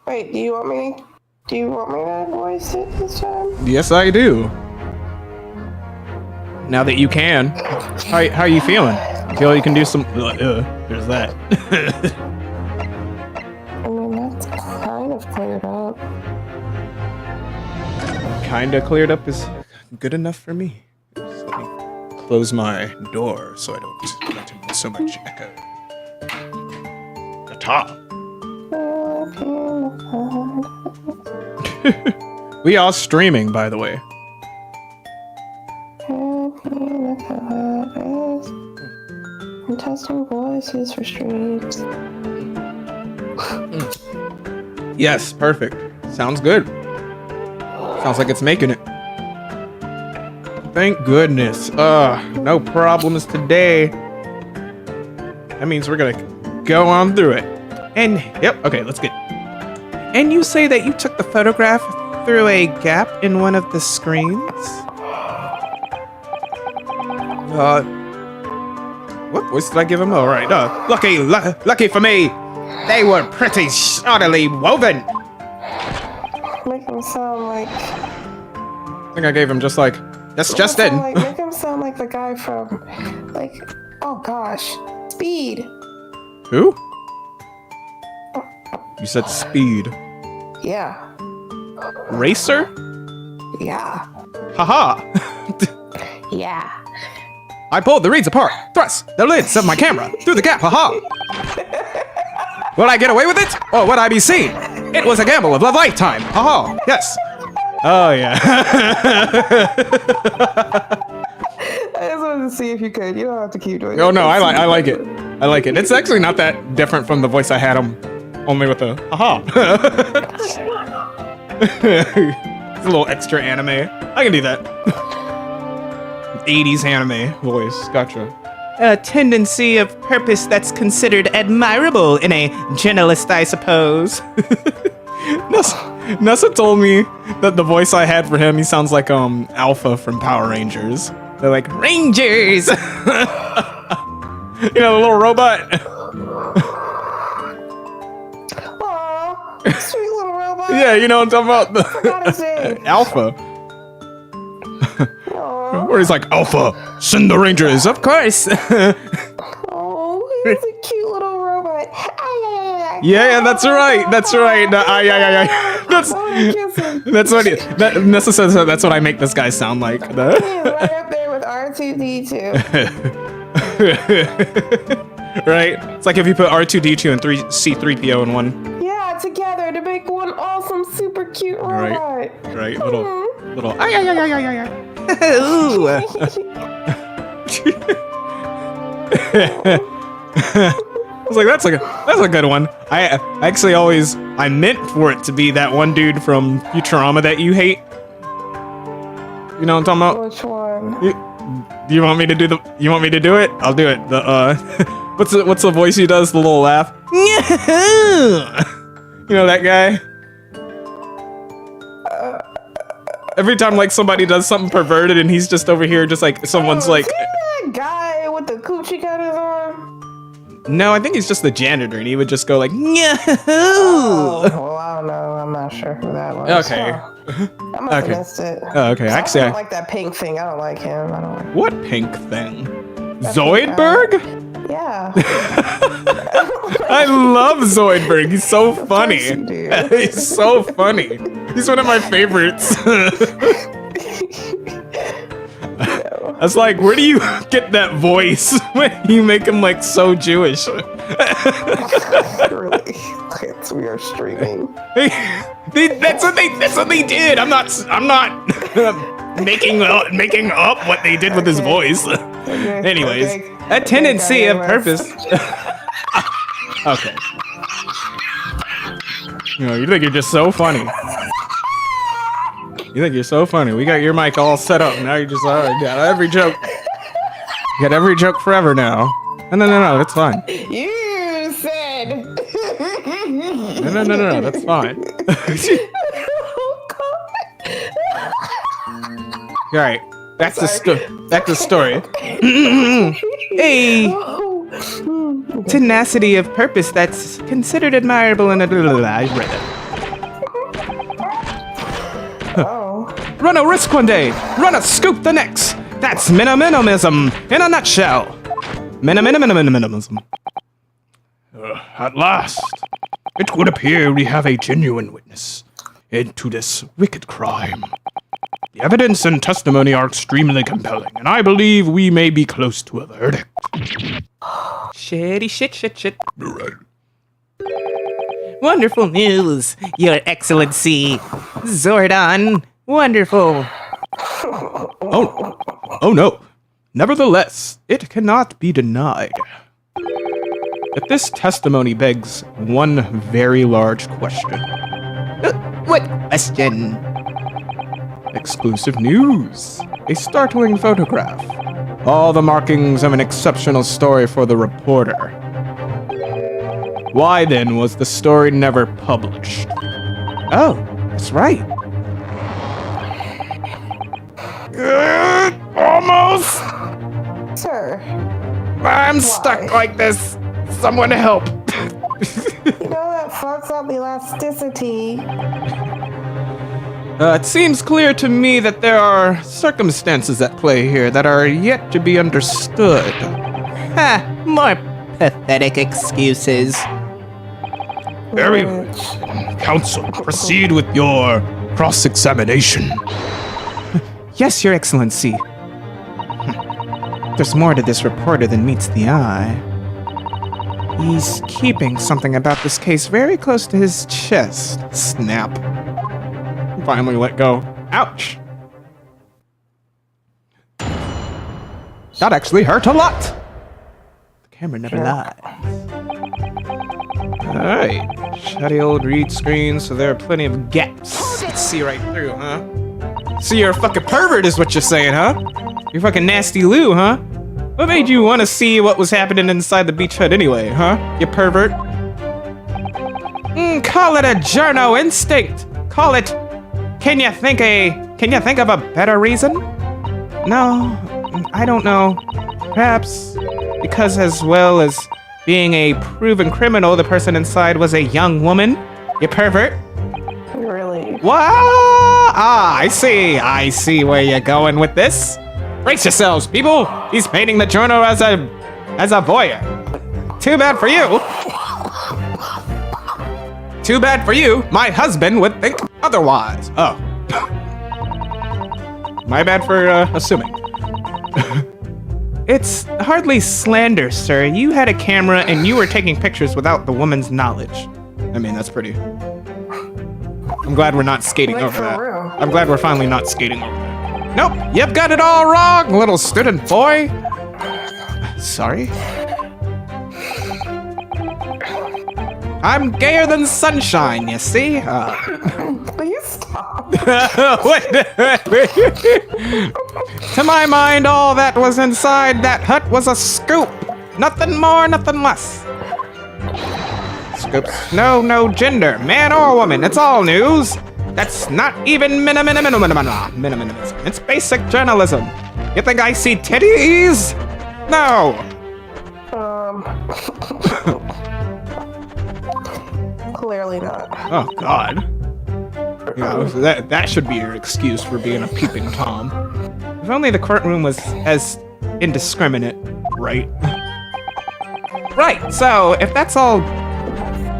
Wait, do you want me to voice it this time? Yes, I do. Now that you can, how are you feeling? Feel like you can do some? There's that. I mean, that's kind of cleared up. Kinda cleared up is good enough for me. Just let me close my door so I don't let in so much echo. The top. We are streaming, by the way. I'm testing voices for streams. Yes, perfect. Sounds good. Sounds like it's making it. Thank goodness. No problems today. That means we're gonna go on through it. And, yep, okay, let's get. And you say that you took the photograph through a gap in one of the screens? What voice did I give him? All right, lucky for me, they were pretty shoddily woven. Make him sound like... I think I gave him just like, that's just it. Make him sound like the guy from, like, oh gosh, Speed. Who? You said Speed. Yeah. Racer? Yeah. Haha. Yeah. I pulled the reeds apart, thrust the lids of my camera through the gap, haha. Will I get away with it, or would I be seen? It was a gamble of a lifetime, haha, yes. Oh, yeah. I just wanted to see if you could. You don't have to keep doing it. Oh, no, I like it. I like it. It's actually not that different from the voice I had him, only with the haha. It's a little extra anime. I can do that. 80s anime voice. Gotcha. A tendency of purpose that's considered admirable in a journalist, I suppose. Nessa told me that the voice I had for him, he sounds like Alpha from Power Rangers. They're like, Rangers! You know, the little robot. Aw, sweet little robot. Yeah, you know what I'm talking about? Forgot his name. Alpha. Aw. Where he's like, Alpha, send the Rangers, of course. Oh, he's a cute little robot. Yeah, that's right. That's right. No, that's what Nessa says. That's what I make this guy sound like. He's right up there with R2D2. Right? It's like if you put R2D2 and C3PO in one. Yeah, together to make one awesome, super cute robot. Right. Little. Ooh. I was like, that's a good one. I meant for it to be that one dude from Futurama that you hate. You know what I'm talking about? Which one? Do you want me to do it? I'll do it. The what's the voice he does? The little laugh. You know that guy? Every time like somebody does something perverted and he's just over here just like someone's like, is he that guy with the coochie cutters on? no, I think he's just the janitor and he would just go like, oh, well, I don't know. I'm not sure who that was. Okay. I must have missed it. Oh, okay. Actually, I don't like that pink thing. I don't like him. I don't like what pink thing? Zoidberg? Yeah. I love Zoidberg. He's so funny. He's so funny. He's one of my favorites. I was like, where do you get that voice when you make him like so Jewish? Really? We are streaming. That's what they did. I'm not making up what they did with his voice. Anyways, a tendency of purpose. Okay. You know, you think you're just so funny. You think you're so funny. We got your mic all set up. Now you're just got every joke. You got every joke forever now. No, it's fine. You said. No, that's fine. All right, back to the story. Hey, tenacity of purpose that's considered admirable in a. I read it. Run a risk one day, run a scoop the next. That's minimalism in a nutshell. Minimalism. At last, it would appear we have a genuine witness into this wicked crime. The evidence and testimony are extremely compelling, and I believe we may be close to a verdict. Shitty shit. Wonderful news, Your Excellency. Zordon, wonderful. Oh no. Nevertheless, it cannot be denied that this testimony begs one very large question. What question? Exclusive news. A startling photograph. All the markings of an exceptional story for the reporter. Why then was the story never published? Oh, that's right. Almost. Sir. I'm stuck like this. Someone help. You know that fucks up elasticity. It seems clear to me that there are circumstances at play here that are yet to be understood. More pathetic excuses. Very well. Counsel, proceed with your cross-examination. Yes, Your Excellency. There's more to this reporter than meets the eye. He's keeping something about this case very close to his chest. Snap. Finally let go. Ouch. That actually hurt a lot. The camera never lies. Alright. Shutty old read screen, so there are plenty of gaps. Let's see right through, huh? So you're a fucking pervert is what you're saying, huh? You're fucking nasty Lou, huh? What made you want to see what was happening inside the beach hut anyway, huh? You pervert. Call it a journo instinct. Call it... Can you think of a better reason? No, I don't know. Perhaps because as well as being a proven criminal, the person inside was a young woman. You pervert. Really? What? I see where you're going with this. Brace yourselves, people. He's painting the journo as a voyeur. Too bad for you. Too bad for you. My husband would think otherwise. Oh. My bad for assuming. It's hardly slander, sir. You had a camera and you were taking pictures without the woman's knowledge. I mean, that's pretty... I'm glad we're not skating over that. I'm glad we're finally not skating over that. Nope, you've got it all wrong, little student boy. Sorry. I'm gayer than sunshine, you see? Please stop. Wait. To my mind, all that was inside that hut was a scoop. Nothing more, nothing less. Scoops, no gender, man or woman, it's all news. That's not even minimalism. It's basic journalism. You think I see titties? No. Clearly not. Oh, God. Yeah, that should be your excuse for being a peeping Tom. If only the courtroom was as indiscriminate, right? Right, so if that's all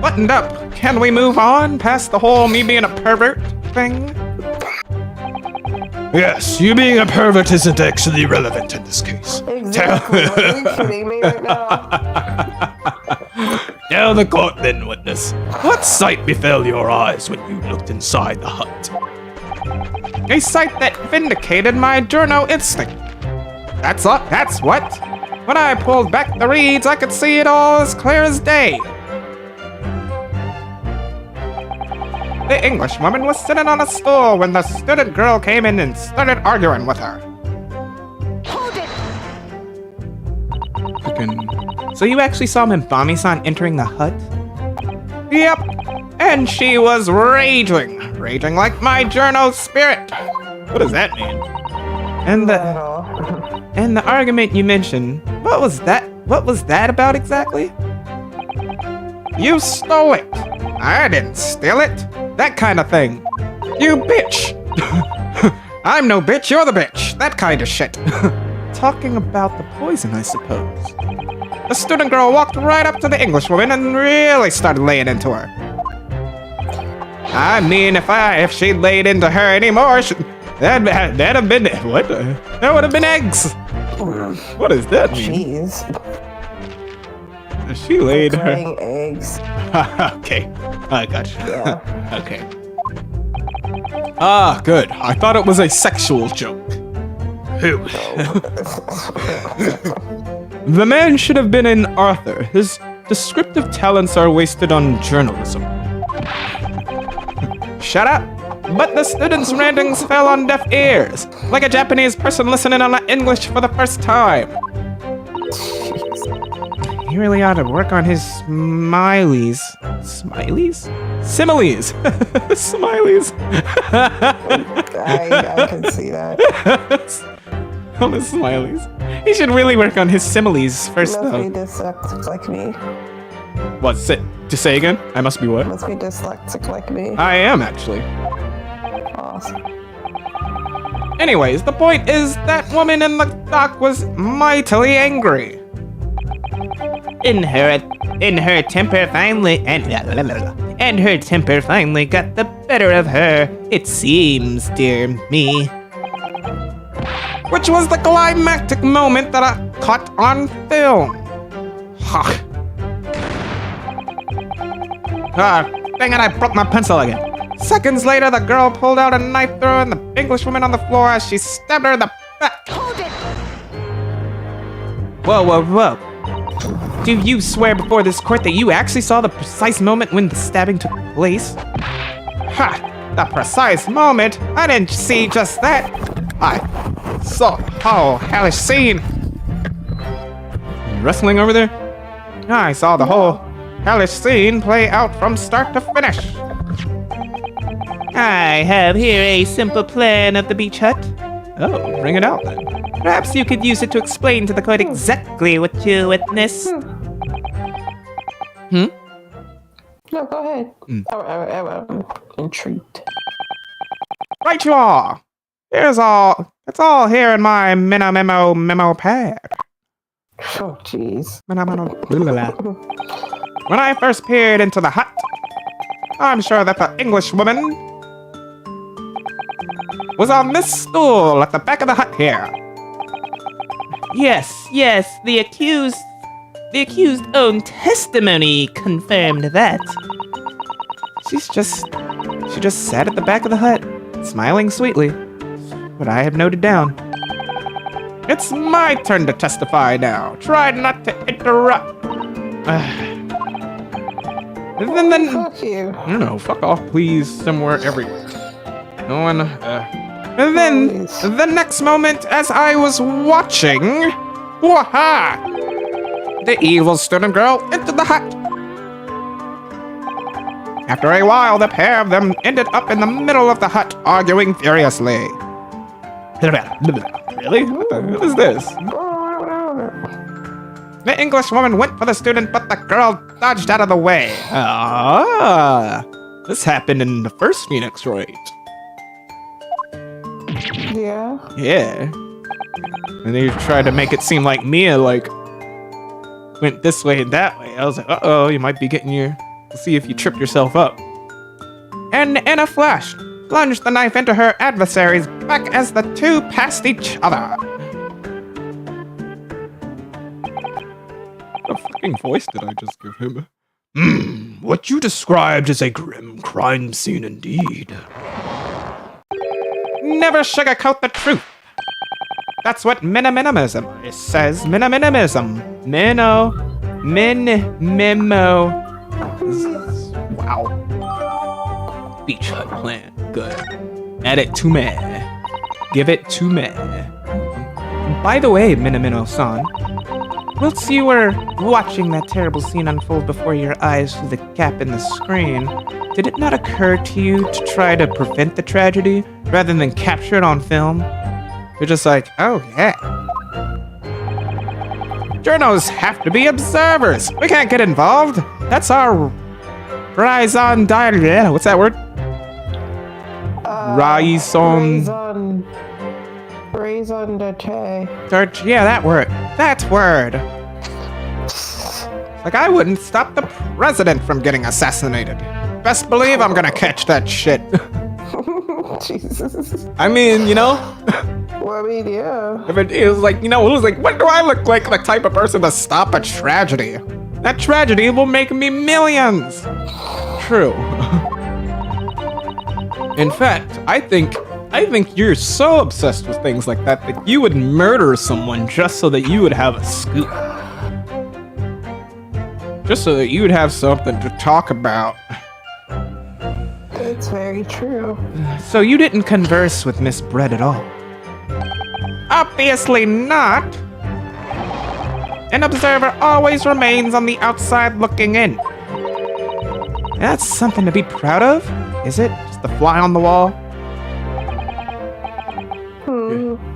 buttoned up, can we move on past the whole me being a pervert thing? Yes, you being a pervert isn't actually relevant in this case. Exactly. Are you kidding me right now? Tell the court then, witness. What sight befell your eyes when you looked inside the hut? A sight that vindicated my journo instinct. That's what? When I pulled back the reeds, I could see it all as clear as day. The English woman was sitting on a stool when the student girl came in and started arguing with her. Hold it! So you actually saw Mimbami-san entering the hut? Yep. And she was raging like my journo spirit. What does that mean? And the argument you mentioned, what was that about exactly? You stole it. I didn't steal it. That kind of thing. You bitch. I'm no bitch, you're the bitch. That kind of shit. Talking about the poison, I suppose. The student girl walked right up to the Englishwoman and really started laying into her. I mean, if she laid into her anymore, that'd have been what? That would have been eggs. What does that mean? Jeez. She laid her. Laying eggs. Okay, I got you. Yeah. Okay. Ah, good. I thought it was a sexual joke. Who? The man should have been an author. His descriptive talents are wasted on journalism. Shut up! But the student's rantings fell on deaf ears, like a Japanese person listening on English for the first time. He really ought to work on his smileys. Smileys? Similes! Smileys! I can see that. On his smileys. He should really work on his similes first, Must though. be dyslexic like me. What's it? To say again? I must be what? Must be dyslexic like me. I am, actually. Awesome. Anyways, the point is that woman in the dock was mightily angry. In her temper finally and her temper finally got the better of her. It seems, dear me. Which was the climactic moment that I caught on film. Ha. Ah, dang it, I broke my pencil again. Seconds later, the girl pulled out a knife, throwing the Englishwoman on the floor as she stabbed her in the back. Hold it! Whoa. Do you swear before this court that you actually saw the precise moment when the stabbing took place? Ha! The precise moment? I didn't see just that. I saw whole hellish scene. Wrestling over there? I saw the whole hellish scene play out from start to finish. I have here a simple plan of the beach hut. Oh, bring it out then. Perhaps you could use it to explain to the court exactly what you witnessed. No, go ahead. I'm intrigued. Right you are. It's all here in my memo pad. Oh, jeez. When I first peered into the hut, I'm sure that the Englishwoman was on this stool at the back of the hut here. Yes, the accused own testimony confirmed that. She just sat at the back of the hut, smiling sweetly. What I have noted down. It's my turn to testify now. Try not to interrupt. Then Fuck you. I don't know. Fuck off, please. Somewhere, everywhere. No one. And then the next moment, as I was watching, waha! The evil student girl entered the hut. After a while, the pair of them ended up in the middle of the hut, arguing furiously. Really? What is this? The Englishwoman went for the student, but the girl dodged out of the way. Ah, this happened in the first Phoenix Wright. Yeah. Yeah. And they tried to make it seem like Mia, went this way and that way. I was like, uh-oh, you might be getting We'll see if you tripped yourself up. And in a flash, plunged the knife into her adversary's back as the two passed each other. What fucking voice did I just give him? What you described is a grim crime scene indeed. Never sugarcoat the truth. That's what minimalism says. Minimalism. Memo. Wow. Beach hut plan. Good. Add it to me. Give it to me. By the way, Minamino-san, whilst you were watching that terrible scene unfold before your eyes through the gap in the screen, did it not occur to you to try to prevent the tragedy rather than capture it on film? You're just like, oh yeah. Journos have to be observers. We can't get involved. That's our raison d'être. What's that word? Raison raison d'etre. Yeah, that word. That word. Like, I wouldn't stop the president from getting assassinated. Best believe I'm gonna catch that shit. Jesus. I mean, you know? Well, I mean, yeah. If it is like, you know, it was like, what do I look like? The type of person to stop a tragedy? That tragedy will make me millions. True. In fact, I think you're so obsessed with things like that that you would murder someone just so that you would have a scoop. Just so that you would have something to talk about. It's very true. So you didn't converse with Miss Brett at all? Obviously not. An observer always remains on the outside looking in. That's something to be proud of, is it? Just the fly on the wall?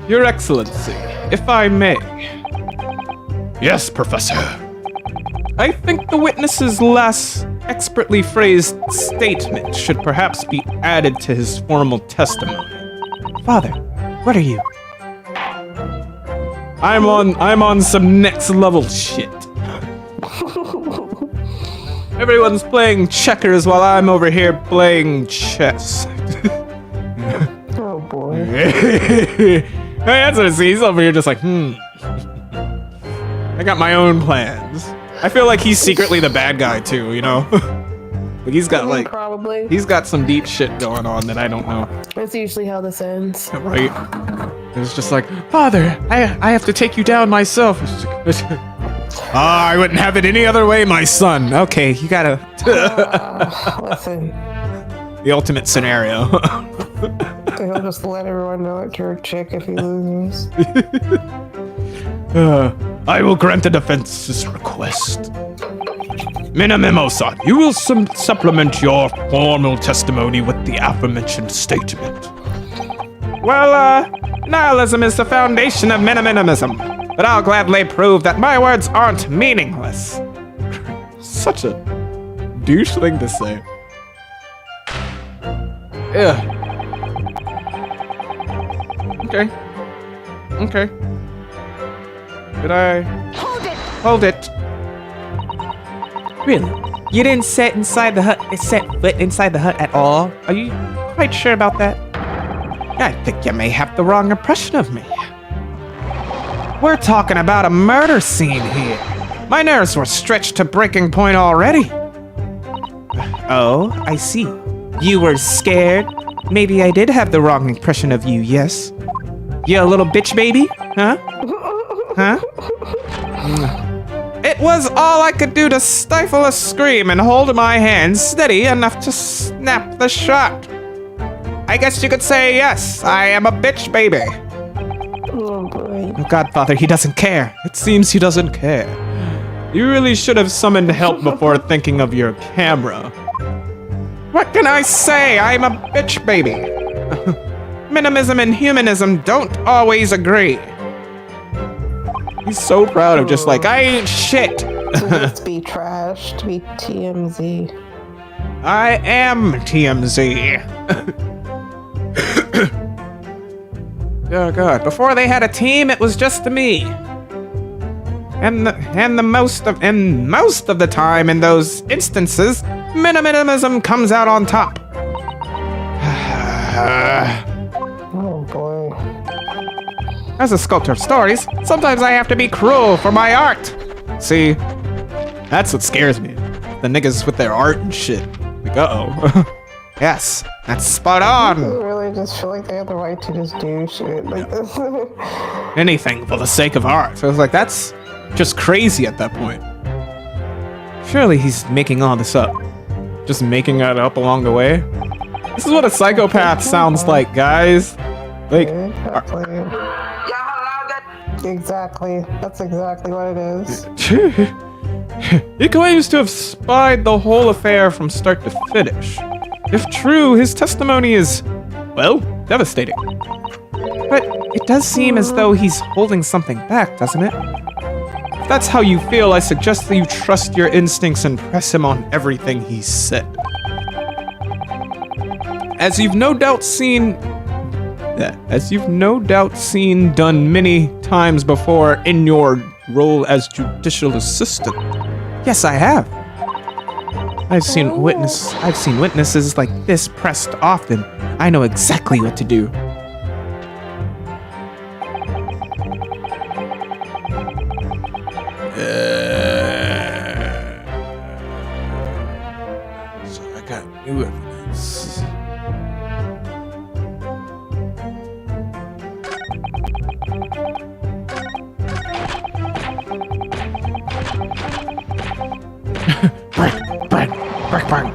Your Excellency, if I may. Yes, Professor. I think the witness's last expertly phrased statement should perhaps be added to his formal testimony. Father, what are you? I'm on some next level shit. Everyone's playing checkers while I'm over here playing chess. Oh boy. Hey, that's what it is. He's over here just like, I got my own plans. I feel like he's secretly the bad guy too, you know? Like he's got like probably. He's got some deep shit going on that I don't know. That's usually how this ends. Right? It's just like, Father, I have to take you down myself. I wouldn't have it any other way, my son. Okay, you gotta. Listen. The ultimate scenario. He'll just let everyone know it's your chick if he loses. I will grant the defense's request. Minamimo-san, you will supplement your formal testimony with the aforementioned statement. Well, nihilism is the foundation of minimalism, but I'll gladly prove that my words aren't meaningless. Such a douche thing to say. Yeah. Okay. Did I? Hold it. Really? You didn't set foot inside the hut at all? Are you quite sure about that? I think you may have the wrong impression of me. We're talking about a murder scene here. My nerves were stretched to breaking point already. Oh, I see. You were scared? Maybe I did have the wrong impression of you, yes? You a little bitch baby? Huh? Huh? It was all I could do to stifle a scream and hold my hand steady enough to snap the shot. I guess you could say yes, I am a bitch baby. Oh boy. Oh, Godfather, he doesn't care. It seems he doesn't care. You really should have summoned help before thinking of your camera. What can I say? I'm a bitch baby. Minimism and humanism don't always agree. He's so proud of just like, I ain't shit. Just be trash, to be TMZ. I am TMZ. Oh God, before they had a team, it was just me. And most of the time in those instances, minimalism comes out on top. Oh boy. As a sculptor of stories, sometimes I have to be cruel for my art. See, that's what scares me. The niggas with their art and shit. Like, uh-oh. Yes, that's spot I on. really just feel like they have the right to just do shit like this. Anything for the sake of art. So I was like, that's just crazy at that point. Surely he's making all this up. Just making it up along the way. This is what a psychopath sounds like, guys. Like, Exactly. That's exactly what it is. he claims to have spied the whole affair from start to finish. If true, his testimony is, well, devastating. But it does seem as though he's holding something back, doesn't it? If that's how you feel, I suggest that you trust your instincts and press him on everything he's said. As you've no doubt seen that, as you've no doubt seen done many times before in your role as judicial assistant. Yes, I have. I've seen witnesses like this pressed often. I know exactly what to do. So I got new evidence. Bang.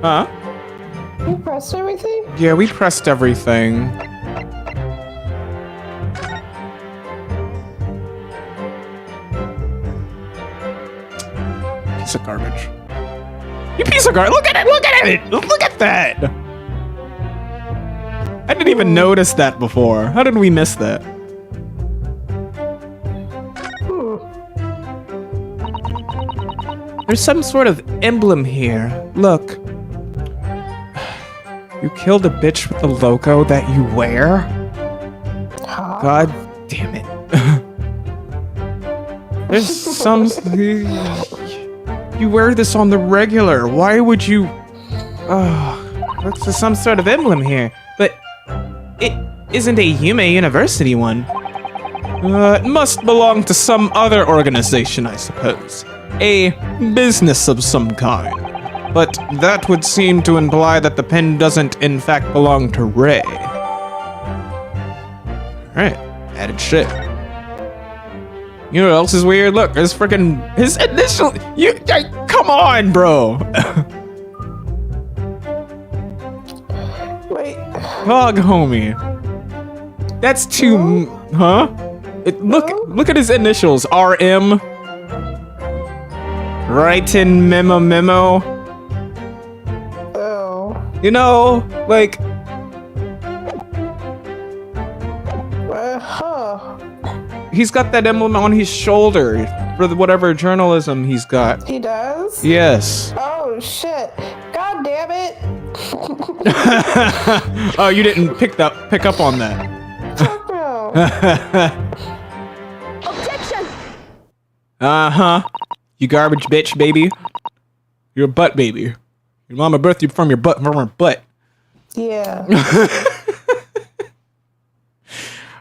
Huh? You pressed everything? Yeah, we pressed everything. Piece of garbage. You piece of garbage! Look at it! Look at it! Look at that! I didn't even notice that before. How did we miss that? There's some sort of emblem here. Look. You killed a bitch with the logo that you wear? God damn it. There's some... You wear this on the regular. Why would you... There's some sort of emblem here. But it isn't a Yume University one. It must belong to some other organization, I suppose. A business of some kind. But that would seem to imply that the pen doesn't in fact belong to Ray. Alright, added shit. You know what else is weird? Look, there's freaking his initial. Come on, bro. Wait. Hog, homie. That's too. Huh? Look at his initials. RM. Writing memo. Oh. You know, like. He's got that emblem on his shoulder for whatever journalism he's got. He does? Yes. Oh, shit. God damn it. Oh, you didn't pick up on that. Fuck no. Objection! Uh-huh. You garbage bitch, baby. You're a butt baby. Your mama birthed you from her butt. Yeah.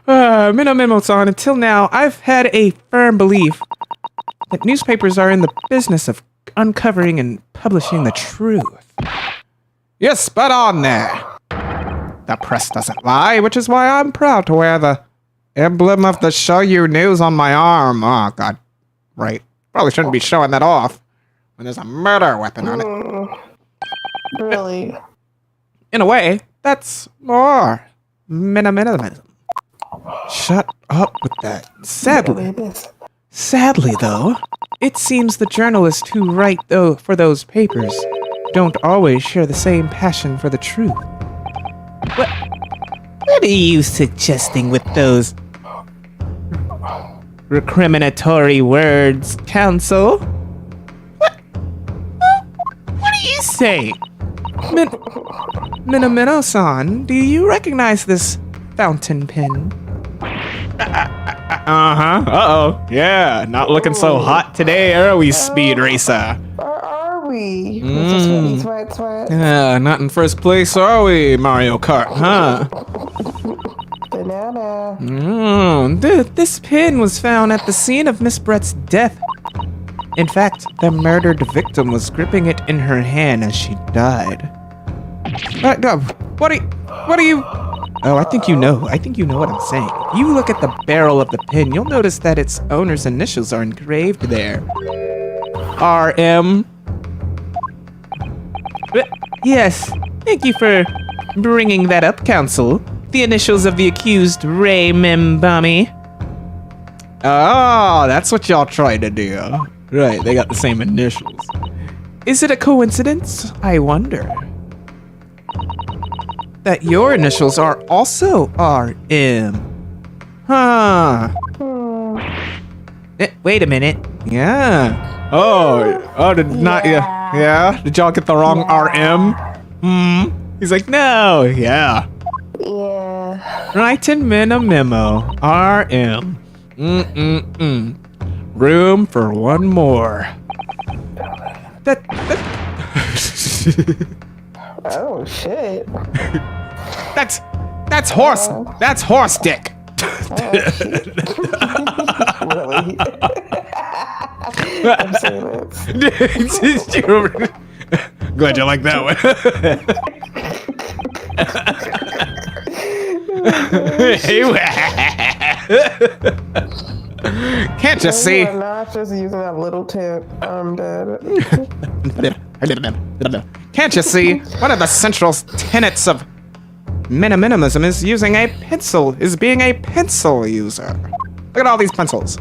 Memo-san, until now, I've had a firm belief that newspapers are in the business of uncovering and publishing the truth. You're spot on there. The press doesn't lie, which is why I'm proud to wear the emblem of the Show You News on my arm. Oh, God. Right. Probably shouldn't be showing that off when there's a murder weapon on it. Really? In a way, that's more minimalism. Shut up with that. Sadly, though, it seems the journalists who write for those papers don't always share the same passion for the truth. What are you suggesting with those recriminatory words, counsel? What are you saying? Minamino-san, do you recognize this fountain pen? Uh-huh. Uh-oh. Yeah, not looking so hot today, are we, Speed Racer? Or are we? Sweat. Yeah, not in first place, are we, Mario Kart, huh? Banana. This pin was found at the scene of Miss Brett's death. In fact, the murdered victim was gripping it in her hand as she died. What are you... Oh, I think you know what I'm saying. If you look at the barrel of the pin, you'll notice that its owner's initials are engraved there. RM. Yes, thank you for bringing that up, counsel. The initials of the accused, Ray Mimbami. Oh, that's what y'all tried to do. Right, they got the same initials. Is it a coincidence, I wonder, that your initials are also RM? Huh. Wait a minute. Yeah. Oh, yeah? Did y'all get the wrong RM? He's like, no, yeah. Yeah. Writing men a memo. RM. Room for one more. That Oh shit. that's horse. That's horse dick. Really? I'm serious. Glad you like that one. Can't you see? I'm not just using that little tip. I'm dead. Can't you see? One of the central tenets of minimalism is being a pencil user. Look at all these pencils.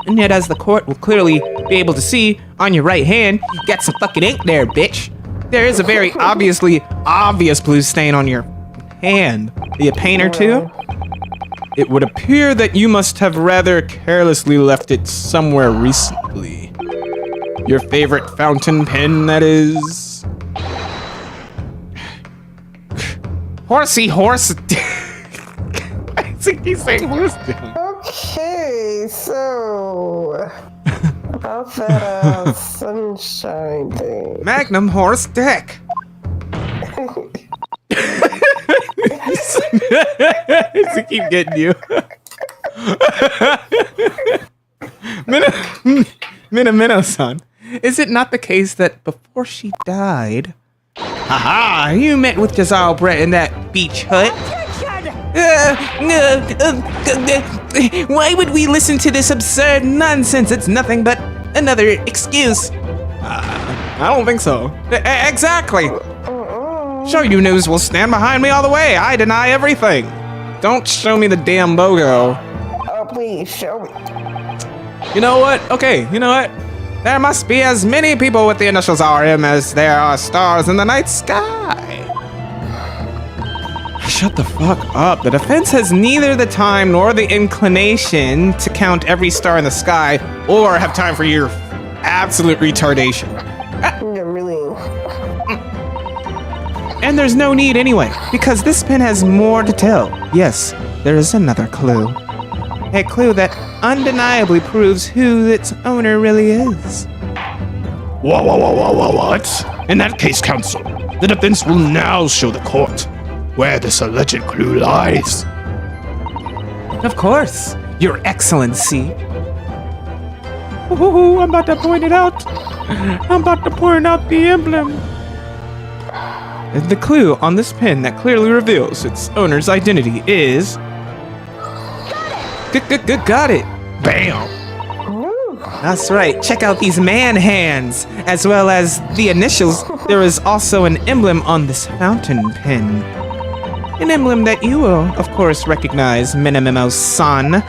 And yet, as the court will clearly be able to see on your right hand, you got some fucking ink there, bitch. There is a very obvious blue stain on your hand. Are you a painter too? It would appear that you must have rather carelessly left it somewhere recently. Your favorite fountain pen, that is. Horsey horse. I think he's saying horse. Okay, so about that sunshine thing. Magnum horse dick. To keep getting you. Minnow-san, is it not the case that before she died, haha, you met with Giselle Brett in that beach hut? Why would we listen to this absurd nonsense? It's nothing but another excuse. I don't think so. Exactly. Show You News will stand behind me all the way. I deny everything. Don't show me the damn logo. Oh, please show me. You know what? Okay, you know what? There must be as many people with the initials RM as there are stars in the night sky. Shut the fuck up. The defense has neither the time nor the inclination to count every star in the sky or have time for your absolute retardation. Yeah, really. And there's no need anyway, because this pen has more to tell. Yes, there is another clue. A clue that undeniably proves who its owner really is. What? In that case, counsel, the defense will now show the court where this alleged clue lies. Of course, Your Excellency. Ooh, I'm about to point it out. I'm about to point out the emblem. The clue on this pen that clearly reveals its owner's identity is... Got it. Bam! That's right. Check out these man hands. As well as the initials, there is also an emblem on this fountain pen. An emblem that you will, of course, recognize, Minamimo-san.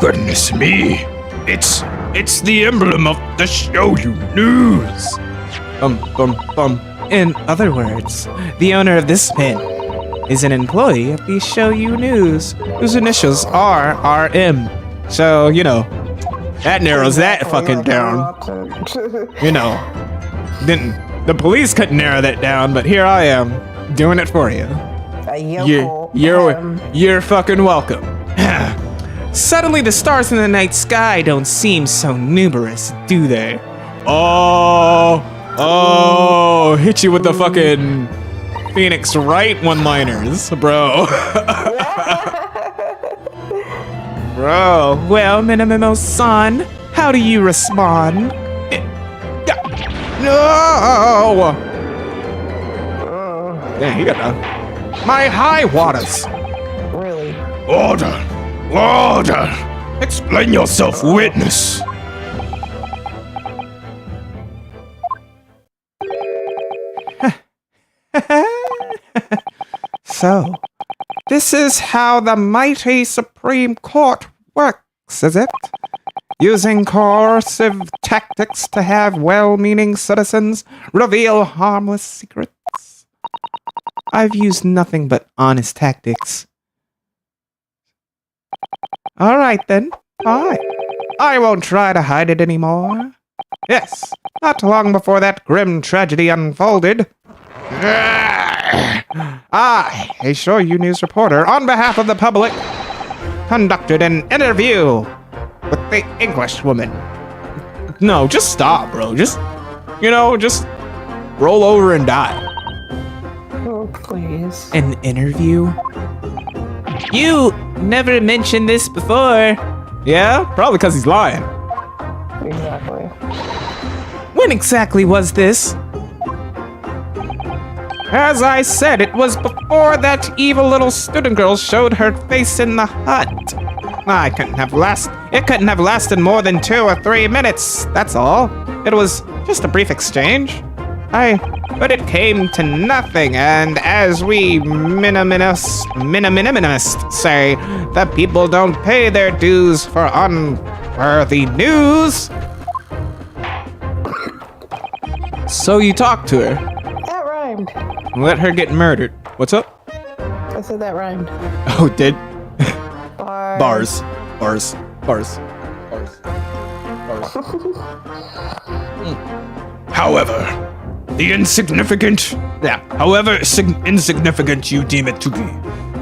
Goodness me! It's the emblem of the Show You News! In other words, the owner of this pen is an employee of the Show You News, whose initials are RM. So, you know, that narrows that fucking down. You know, the police couldn't narrow that down, but here I am, doing it for you. You're fucking welcome. Suddenly the stars in the night sky don't seem so numerous, do they? Oh, hit you with the fucking Phoenix Wright one-liners, bro. Bro, well, Minamimo-san, how do you respond? No! Yeah, you got that. My high waters. Really? Order! Explain yourself, witness! So, this is how the mighty Supreme Court works. tactics, is it? Using coercive tactics to have well-meaning citizens reveal harmless secrets. I've used nothing but honest tactics. All right then, fine. I won't try to hide it anymore. Yes, not long before that grim tragedy unfolded, I, a Show You News reporter, on behalf of the public, conducted an interview with the English woman. No, just stop, bro. Just roll over and die. Oh, please. An interview? You never mentioned this before. Yeah, probably because he's lying. Exactly. When exactly was this? As I said, it was before that evil little student girl showed her face in the hut. It couldn't have lasted more than 2 or 3 minutes, that's all. It was just a brief exchange. But it came to nothing, and as we minimalists say, the people don't pay their dues for unworthy news. So you talked to her. That rhymed. Let her get murdered. What's up? I said that rhymed. Oh, it did? Bars. Bars. However, insignificant you deem it to be,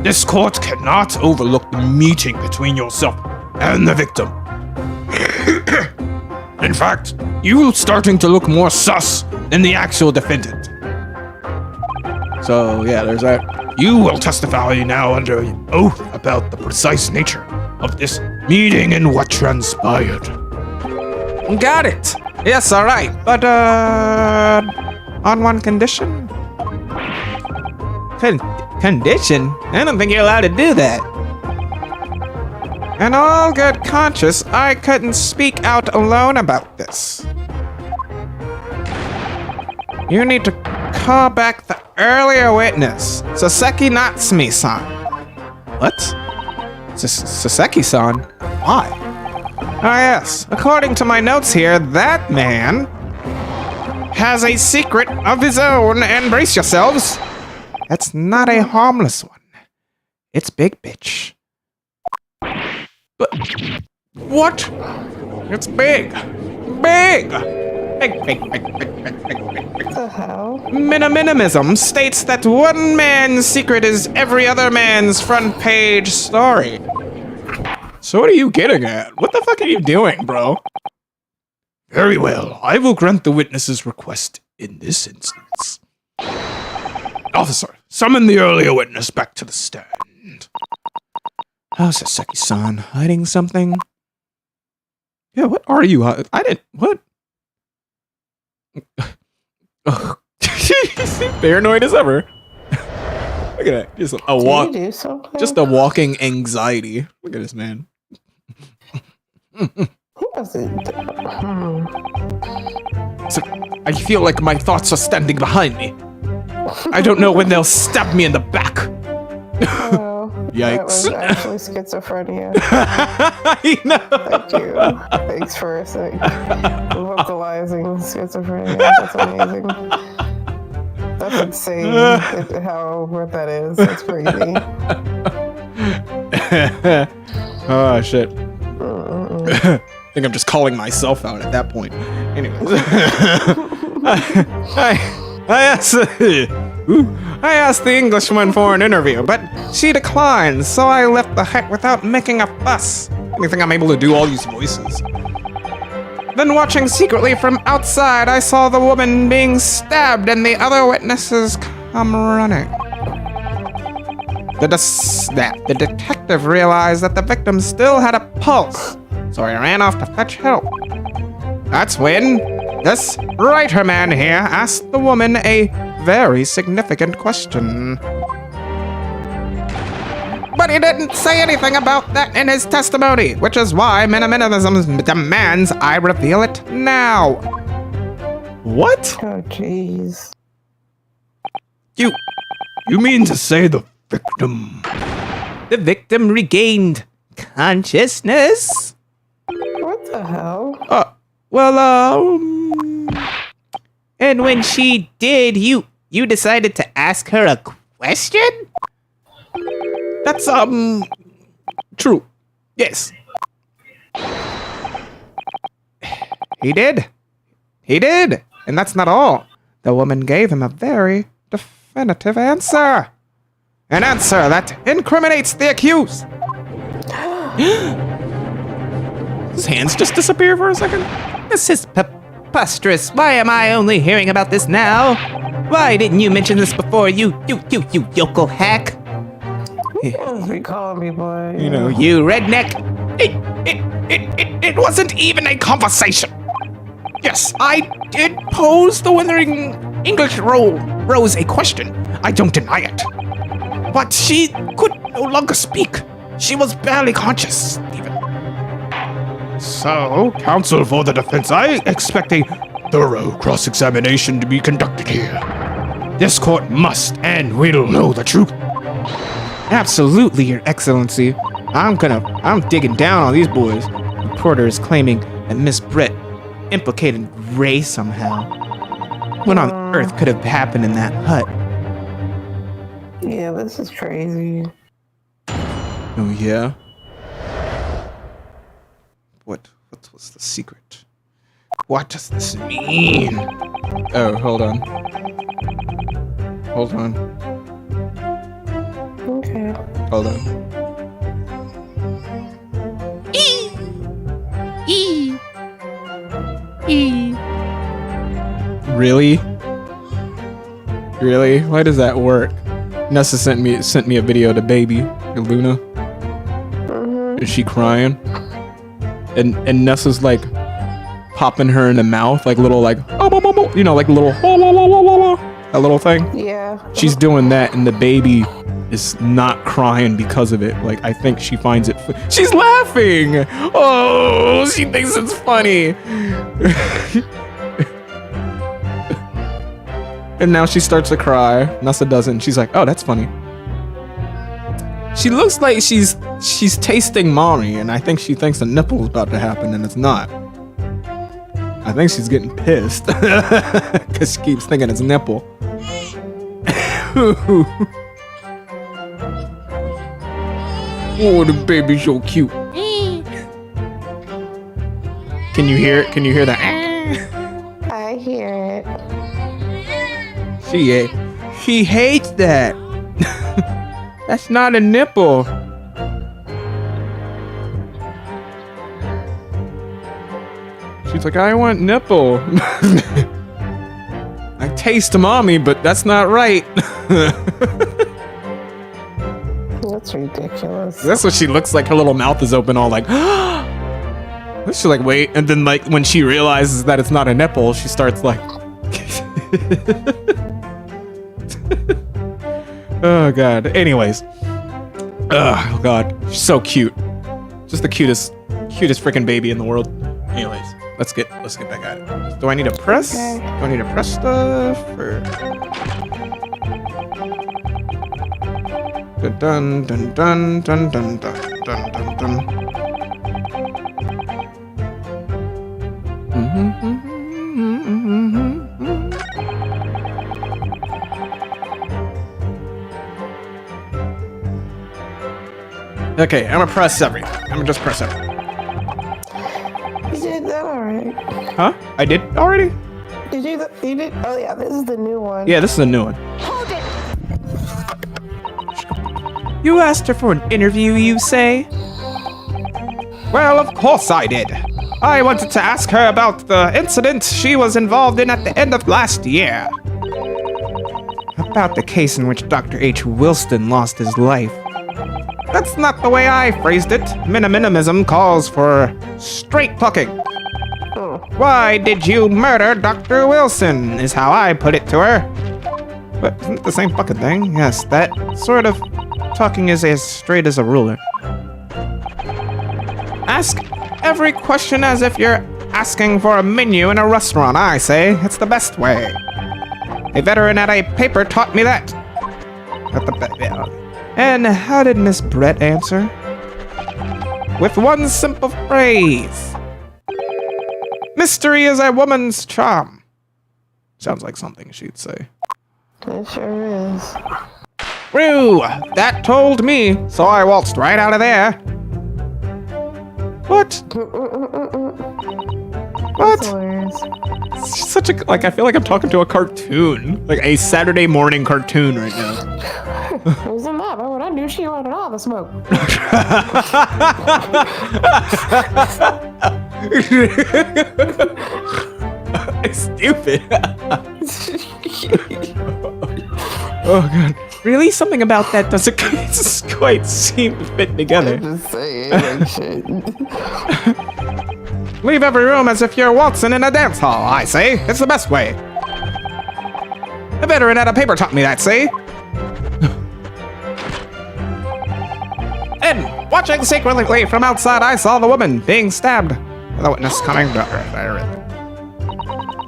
this court cannot overlook the meeting between yourself and the victim. In fact, you starting to look more sus than the actual defendant. So, yeah, there's that. You will testify now under oath about the precise nature of this meeting and what transpired. Got it. Yes, all right. But, on one condition? Condition? I don't think you're allowed to do that. In all good conscience, I couldn't speak out alone about this. You need to call back the earlier witness, Saseki Natsume-san. What? Saseki-san? Why? Ah, yes. According to my notes here, that man has a secret of his own, and brace yourselves. That's not a harmless one. It's big, bitch. But what? It's big. Big! Big. What the hell? Minimalism states that one man's secret is every other man's front page story. So what are you getting at? What the fuck are you doing, bro? Very well, I will grant the witness's request in this instance. Officer, summon the earlier witness back to the stand. How's Saseki-san hiding something? Yeah, what are you? What? Ugh. Paranoid as ever. Look at that. Just Did you do something? just a walking anxiety. Look at this man. He doesn't. So, I feel like my thoughts are standing behind me. I don't know when they'll stab me in the back. Oh, that was Yikes. actually schizophrenia. I know. Thank you. Thanks for vocalizing schizophrenia. That's amazing. That's insane. How what that is. That's crazy. Oh shit. I think I'm just calling myself out at that point. Anyways. I asked the Englishwoman for an interview, but she declined, so I left the hut without making a fuss. You think I'm able to do all these voices? Then watching secretly from outside, I saw the woman being stabbed and the other witnesses come running. The detective realized that the victim still had a pulse, so he ran off to fetch help. That's when this writer man here asked the woman a very significant question. But he didn't say anything about that in his testimony, which is why minimalism demands I reveal it now. What? Oh, jeez. You mean to say the victim? The victim regained consciousness? the hell? And when she did, you decided to ask her a question? That's, true. Yes. He did. He did. And that's not all. The woman gave him a very definitive answer. An answer that incriminates the accused. His hands just disappear for a second. This is preposterous. Why am I only hearing about this now? Why didn't you mention this before, you yokel hack? We calling people. You know, you redneck. It wasn't even a conversation. Yes, I did pose the withering English Rose a question. I don't deny it. But she could no longer speak. She was barely conscious, even. So, counsel for the defense, I expect a thorough cross-examination to be conducted here. This court must and will know the truth. Absolutely, Your Excellency. I'm digging down on these boys. The reporter is claiming that Miss Brett implicated Ray somehow. What on earth could have happened in that hut? Yeah, this is crazy. Oh, yeah? What was the secret? What does this mean? Oh, hold on. Hold on. Okay. Hold on. Really? Really? Why does that work? Nessa sent me a video to baby Luna. Is she crying? And Nessa's like popping her in the mouth, like little like you know, like little that little thing. Yeah. She's doing that, and the baby is not crying because of it. Like, I think she finds it. She's laughing. Oh, she thinks it's funny. And now she starts to cry. Nessa doesn't. She's like, oh, that's funny. She looks like she's tasting mommy, and I think she thinks a nipple is about to happen, and it's not. I think she's getting pissed because she keeps thinking it's nipple. Oh, the baby's so cute. Can you hear it? Can you hear that? I hear it. She hates that. That's not a nipple. She's like, I want nipple. I taste mommy, but that's not right. That's ridiculous. That's what she looks like. Her little mouth is open, all like, she's like, wait. And then, like, when she realizes that it's not a nipple, she starts like, oh, God. Anyways. Oh, God. She's so cute. Just the cutest freaking baby in the world. Anyways, let's get back at it. Do I need to press? Okay. Do I need to press stuff? Or... Dun dun dun dun dun dun dun dun dun. Okay, I'm gonna press everything. I'm gonna just press everything. You did that alright. Huh? I did already? Did you? You did? Oh yeah, this is the new one. Yeah, this is a new one. Hold it. You asked her for an interview, you say? Well, of course I did. I wanted to ask her about the incident she was involved in at the end of last year. About the case in which Dr. H. Wilston lost his life. That's not the way I phrased it. Minimalism calls for straight talking. Oh. Why did you murder Dr. Wilson, is how I put it to her. But isn't it the same fucking thing? Yes, that sort of talking is as straight as a ruler. Ask every question as if you're asking for a menu in a restaurant, I say. It's the best way. A veteran at a paper taught me that. And how did Miss Brett answer? With one simple phrase. Mystery is a woman's charm. Sounds like something she'd say. It sure is. Whew, that told me, so I waltzed right out of there. What? What? That's hilarious. It's such a, like, I feel like I'm talking to a cartoon. Like a Saturday morning cartoon right now. It was in that moment I knew she wanted all the smoke. Stupid. Oh god. Really? Something about that doesn't quite seem to fit together. I'm just saying, like, shit. Leave every room as if you're waltzing in a dance hall, I say. It's the best way. A veteran at a paper taught me that, see? And watching secretly from outside, I saw the woman being stabbed. The witness coming.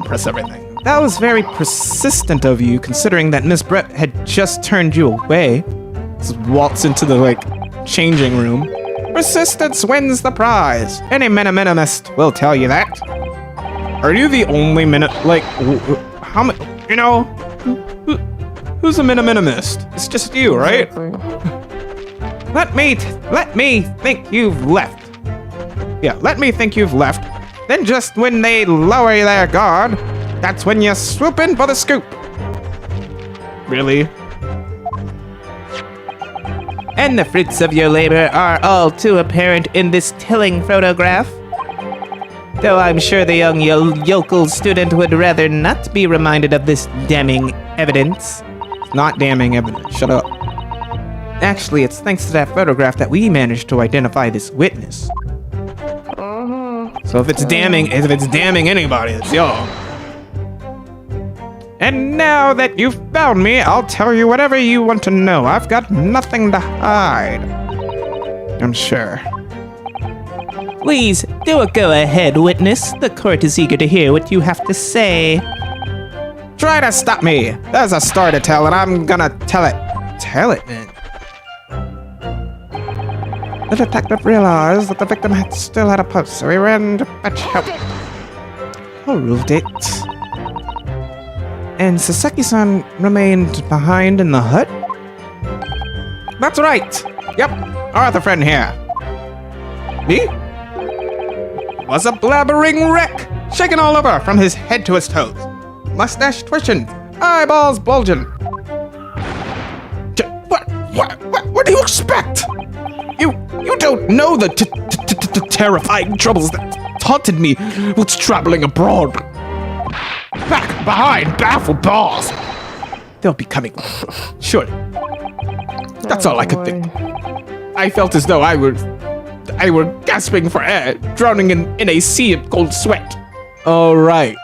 Press everything. That was very persistent of you, considering that Miss Brett had just turned you away. Just waltz into the, like, changing room. Persistence wins the prize. Any minimalist will tell you that. Are you the only like, how many, you know, who's a minimalist? It's just you, right? Exactly. Let me think you've left. Yeah, let me think you've left. Then just when they lower their guard, that's when you swoop in for the scoop. Really? And the fruits of your labor are all too apparent in this telling photograph. Though I'm sure the young yokel student would rather not be reminded of this damning evidence. It's not damning evidence. Shut up. Actually, it's thanks to that photograph that we managed to identify this witness. So if it's damning anybody, it's y'all. And now that you've found me, I'll tell you whatever you want to know. I've got nothing to hide. I'm sure. Please, do a go-ahead, witness. The court is eager to hear what you have to say. Try to stop me. There's a story to tell, and I'm gonna tell it. Tell it, man. The detective realized that the victim still had a pulse, so he ran to fetch help. Hold it. And Saseki-san remained behind in the hut? That's right. Yep, our other friend here. Me? Was a blabbering wreck, shaking all over from his head to his toes. Mustache twitching, eyeballs bulging. What do you expect? You don't know the terrifying troubles that taunted me with traveling abroad. Back, behind, baffled bars. They'll be coming. Surely. That's all I could think. I felt as though I were gasping for air, drowning in a sea of cold sweat. Oh, right.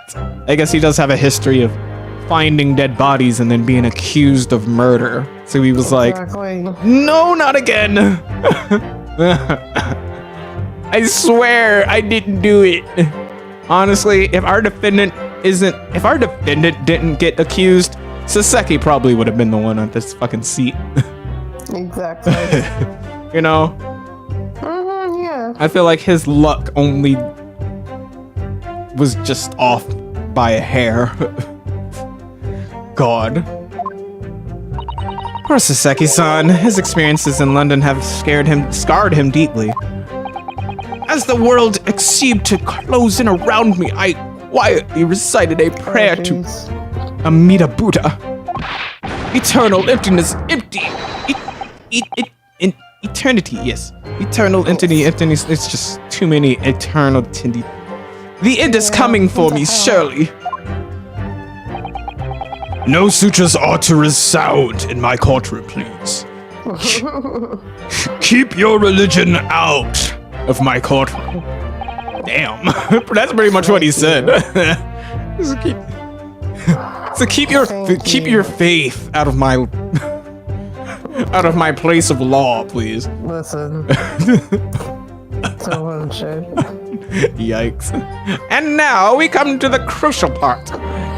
I guess he does have a history of finding dead bodies and then being accused of murder. So he was like, no, not again. I swear I didn't do it. Honestly, if our defendant didn't get accused, Saseki probably would have been the one on this fucking seat. Exactly. You know? Yeah. I feel like his luck only was just off by a hair. God. Poor Saseki-san. His experiences in London have scarred him deeply. As the world seemed to close in around me, I quietly recited a prayer to Amida Buddha. Eternal emptiness, eternity, yes. Eternal emptiness, it's just too many eternity. The end is coming for me, surely. No sutras are to resound in my courtroom, please. Keep your religion out of my courtroom. Damn, that's pretty much what he said. So keep your faith out of my place of law, please. Listen. So one shit. Yikes. And now we come to the crucial part.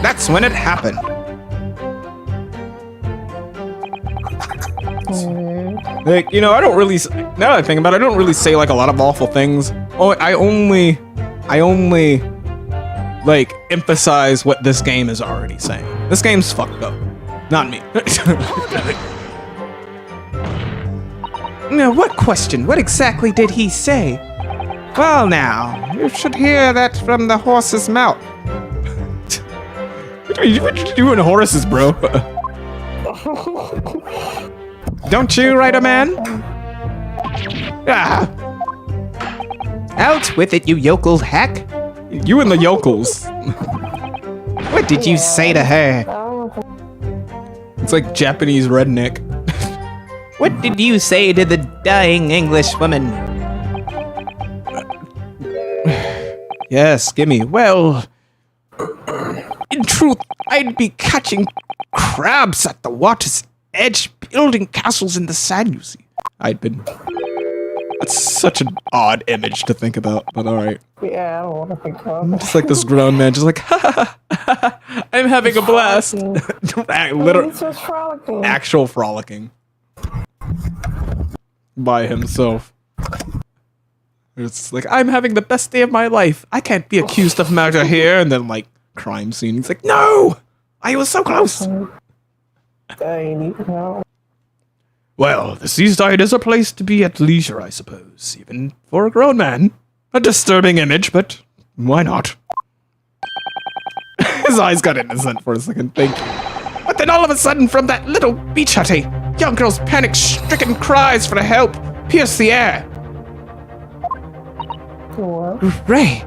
That's when it happened. Like, you know, I don't really, now that I think about it, I don't really say like a lot of awful things. Oh, I only like emphasize what this game is already saying. This game's fucked up. Not me. Now, what question? What exactly did he say? Well, now, you should hear that from the horse's mouth. What are you doing, Horace's, bro? Don't you, Rider Man? Ah, Out with it, you yokel hack. you and the yokels. What did you say to her? It's like Japanese redneck. What did you say to the dying English woman? Yes, gimme. Well, in truth, I'd be catching crabs at the water's edge, building castles in the sand, you see. I'd been. That's such an odd image to think about, but alright. Yeah, I don't want to think about it. Just like this grown man, just like, I'm having a blast. Literal, He's just frolicking. actual frolicking. By himself. It's like, I'm having the best day of my life. I can't be accused of murder here. And then, like, crime scene. He's like, no! I was so close! I need help. Well, the seaside is a place to be at leisure, I suppose. Even for a grown man. A disturbing image, but why not? His eyes got innocent for a second, thank you. But then all of a sudden, from that little beach hutty, young girl's panic-stricken cries for help pierced the air. What? Ray!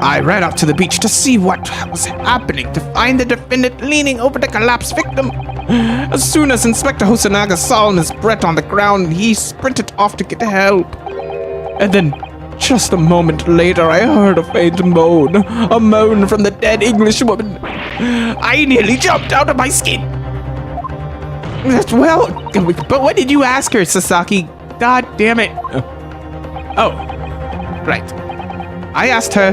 I ran out to the beach to see what was happening, to find the defendant leaning over the collapsed victim. As soon as Inspector Hosanaga saw Miss Brett on the ground, he sprinted off to get help. And then, just a moment later, I heard a faint moan. A moan from the dead English woman. I nearly jumped out of my skin. Well, but what did you ask her, Sasaki? God damn it. Oh, right. I asked her,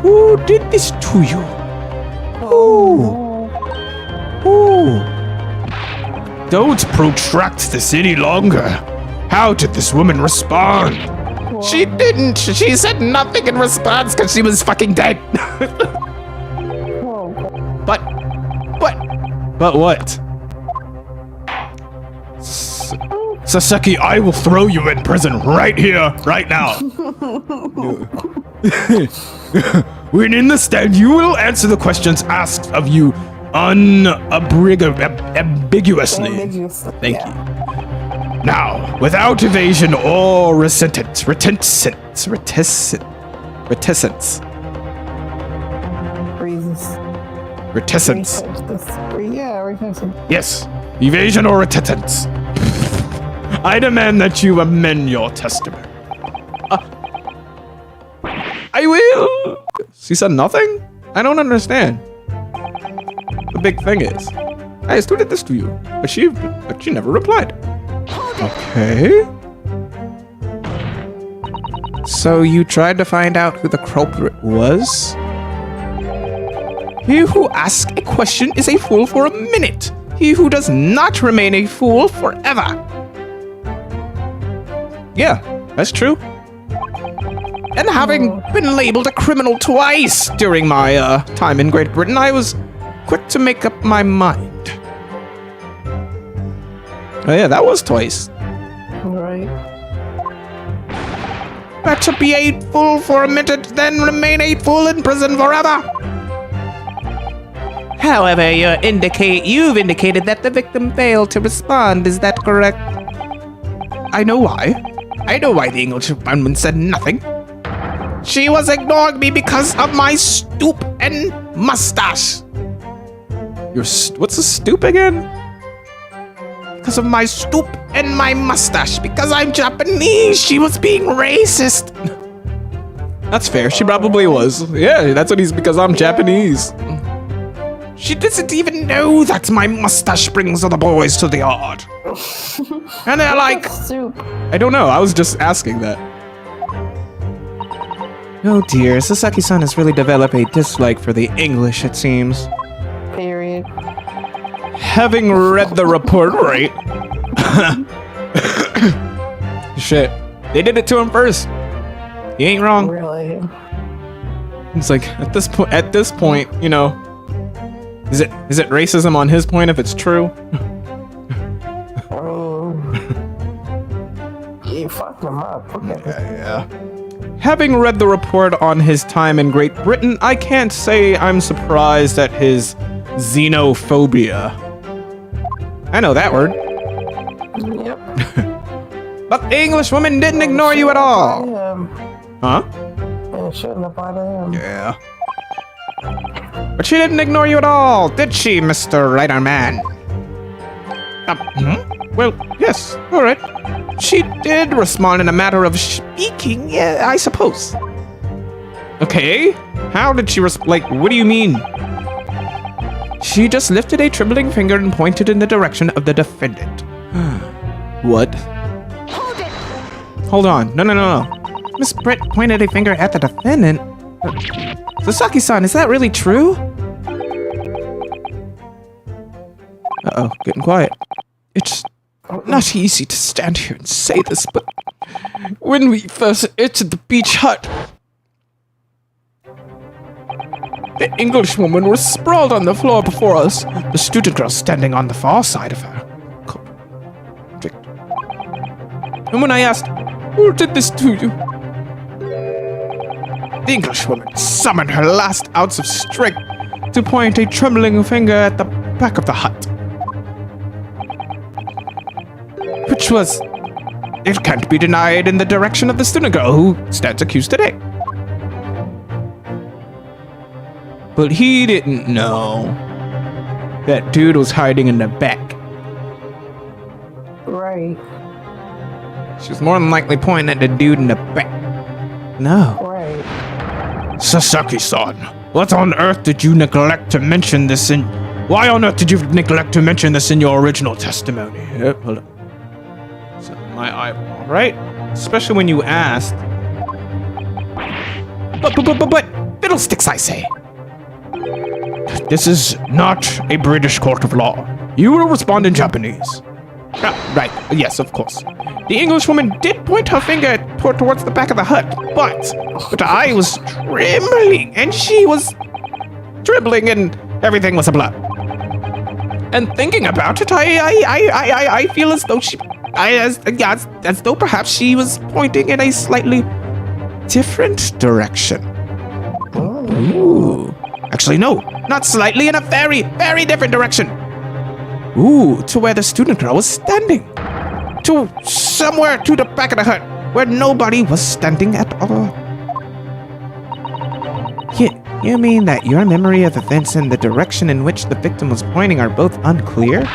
who did this to you? Who? Don't protract this any longer. How did this woman respond? She didn't. She said nothing in response because she was fucking dead. But what? Saseki, I will throw you in prison right here, right now. When in the stand, you will answer the questions asked of you ambiguously. Thank you. Now, without evasion or reticence. Reticence. Reasons. Reticence. Yeah, retention. Yes, evasion or reticence. I demand that you amend your testimony. I will. She said nothing? I don't understand. The big thing is, I still did this to you, but she never replied. Okay. so you tried to find out who the culprit was? He who asks a question is a fool for a minute. He who does not remain a fool forever. Yeah, that's true. And having been labeled a criminal twice during my time in Great Britain, I was quick to make up my mind. Oh yeah, that was twice. Right. Better be a fool for a minute than remain a fool in prison forever. However, you've indicated that the victim failed to respond. Is that correct? I know why. I know why the Englishwoman said nothing. She was ignoring me because of my stoop and mustache. What's a stoop again? Because of my stoop and my mustache. Because I'm Japanese. She was being racist. That's fair. She probably was. Yeah, that's what he's because I'm Japanese. She doesn't even know that my mustache brings other boys to the yard. And they're like, I don't know. I was just asking that. Oh dear, Sasaki-san has really developed a dislike for the English, it seems. Period. Having read the report right. Shit. They did it to him first. He ain't wrong. Really. It's like at this point, you know, is it racism on his point if it's true? I mean, you fucked him up. Yeah. Having read the report on his time in Great Britain, I can't say I'm surprised at his xenophobia. I know that word. Yep. But the English woman didn't ignore you at all. Huh? It shouldn't apply to him. Yeah. But she didn't ignore you at all, did she, Mr. Writer Man? Well, yes, alright. She did respond in a matter of speaking, yeah, I suppose. Okay, how did she like, what do you mean? She just lifted a trembling finger and pointed in the direction of the defendant. What? Hold it! Hold on, no. Miss Britt pointed a finger at the defendant? Sasaki-san, is that really true? Uh-oh, getting quiet. It's not easy to stand here and say this, but when we first entered the beach hut, the Englishwoman was sprawled on the floor before us, the student girl standing on the far side of her. And when I asked, who did this to you? The Englishwoman summoned her last ounce of strength to point a trembling finger at the back of the hut. Which was, it can't be denied, in the direction of the student girl who stands accused today. But he didn't know that dude was hiding in the back. Right. She was more than likely pointing at the dude in the back. No. Right. Sasaki-san, what on earth did you neglect to mention this in... Why on earth did you neglect to mention this in your original testimony? Yep, hold on. So my eyeball, right? Especially when you asked. But, fiddlesticks, I say. This is not a British court of law. You will respond in Japanese. Right, yes, of course. The Englishwoman did point her finger towards the back of the hut, but I was trembling, and she was dribbling, and everything was a blur. And thinking about it, I feel as though as though perhaps she was pointing in a slightly different direction. Ooh. Actually, no, not slightly, in a very, very different direction. Ooh, to where the student girl was standing. To somewhere to the back of the hut, where nobody was standing at all. You mean that your memory of events and the direction in which the victim was pointing are both unclear?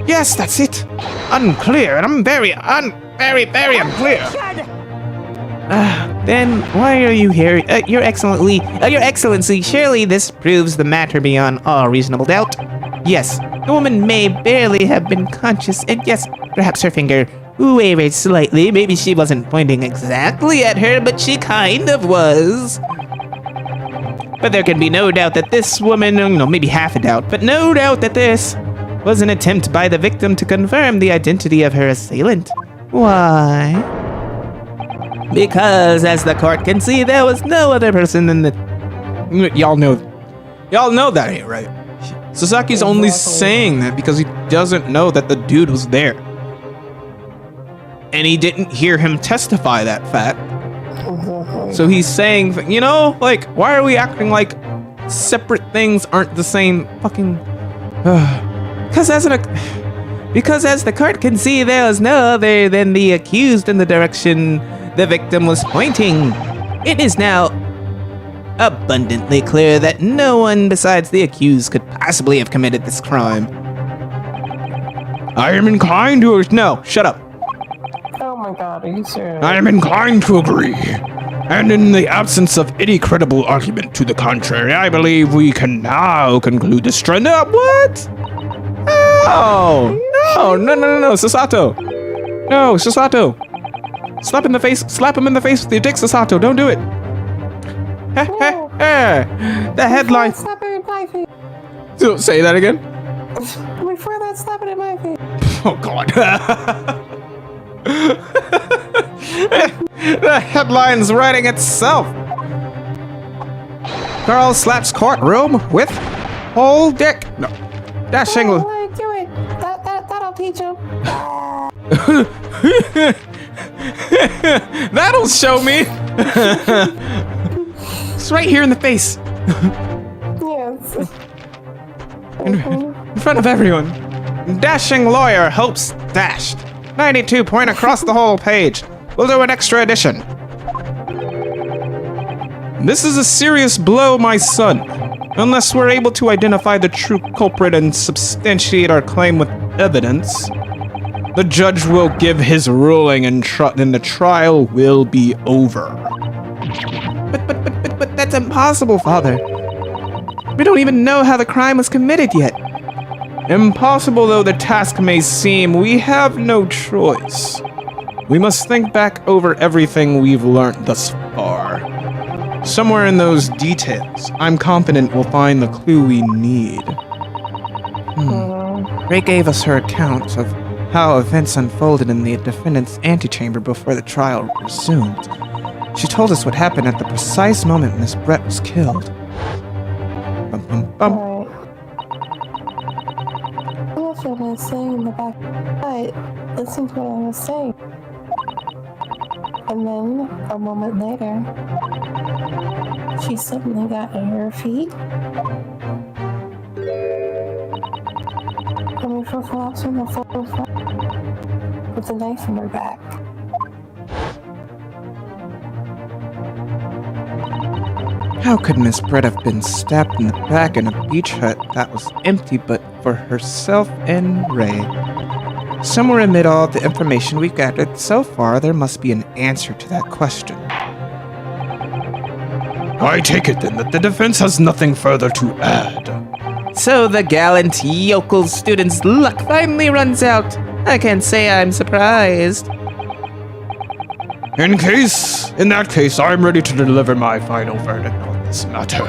Yes, that's it. Unclear, and I'm very unclear. Then why are you here? Your Excellency, surely this proves the matter beyond all reasonable doubt. Yes, the woman may barely have been conscious, and yes, perhaps her finger wavered slightly. Maybe she wasn't pointing exactly at her, but she kind of was. But there can be no doubt that this woman, maybe half a doubt, but no doubt that this was an attempt by the victim to confirm the identity of her assailant. Why? Because, as the court can see, there was no other person in the... Y'all know that ain't right. Sasaki's only saying that because he doesn't know that the dude was there. And he didn't hear him testify that fact. So he's saying, why are we acting like separate things aren't the same fucking... Because as the court can see, there was no other than the accused in the direction the victim was pointing. It is now abundantly clear that no one besides the accused could possibly have committed this crime. I am inclined to... No, shut up. Oh my god, are you serious? I am inclined to agree. And in the absence of any credible argument to the contrary, I believe we can now conclude this trend. What? Oh, no, Sasato. No, Sasato. Slap him in the face with your dick, Sasato. Don't do it. The headline. Slap it in my face. So, say that again. Before that, slap it in my face. Oh, God. The headline's writing itself. girl slaps courtroom with whole dick. No. Dashing. Oh, do it. That'll teach him. That'll show me. It's right here in the face. Yes. In front of everyone. Dashing lawyer hopes dashed. 92 point across the whole page. We'll do an extra edition. This is a serious blow, my son. Unless we're able to identify the true culprit and substantiate our claim with evidence, the judge will give his ruling and the trial will be over. But that's impossible, Father. We don't even know how the crime was committed yet. Impossible though the task may seem, we have no choice. We must think back over everything we've learned thus far. Somewhere in those details, I'm confident we'll find the clue we need. Ray gave us her account of how events unfolded in the defendant's antechamber before the trial resumed. She told us what happened at the precise moment Miss Brett was killed. Bum, bum, bum. Alright. That's what I was saying in the back. But listen to what I was saying. And then, a moment later, she suddenly got on her feet. Coming from collapse on the floor with a knife in her back. How could Miss Brett have been stabbed in the back in a beach hut that was empty but for herself and Ray? Somewhere amid all the information we've gathered so far, there must be an answer to that question. I take it then that the defense has nothing further to add. So the gallant yokel student's luck finally runs out. I can't say I'm surprised. In that case, I'm ready to deliver my final verdict on this matter.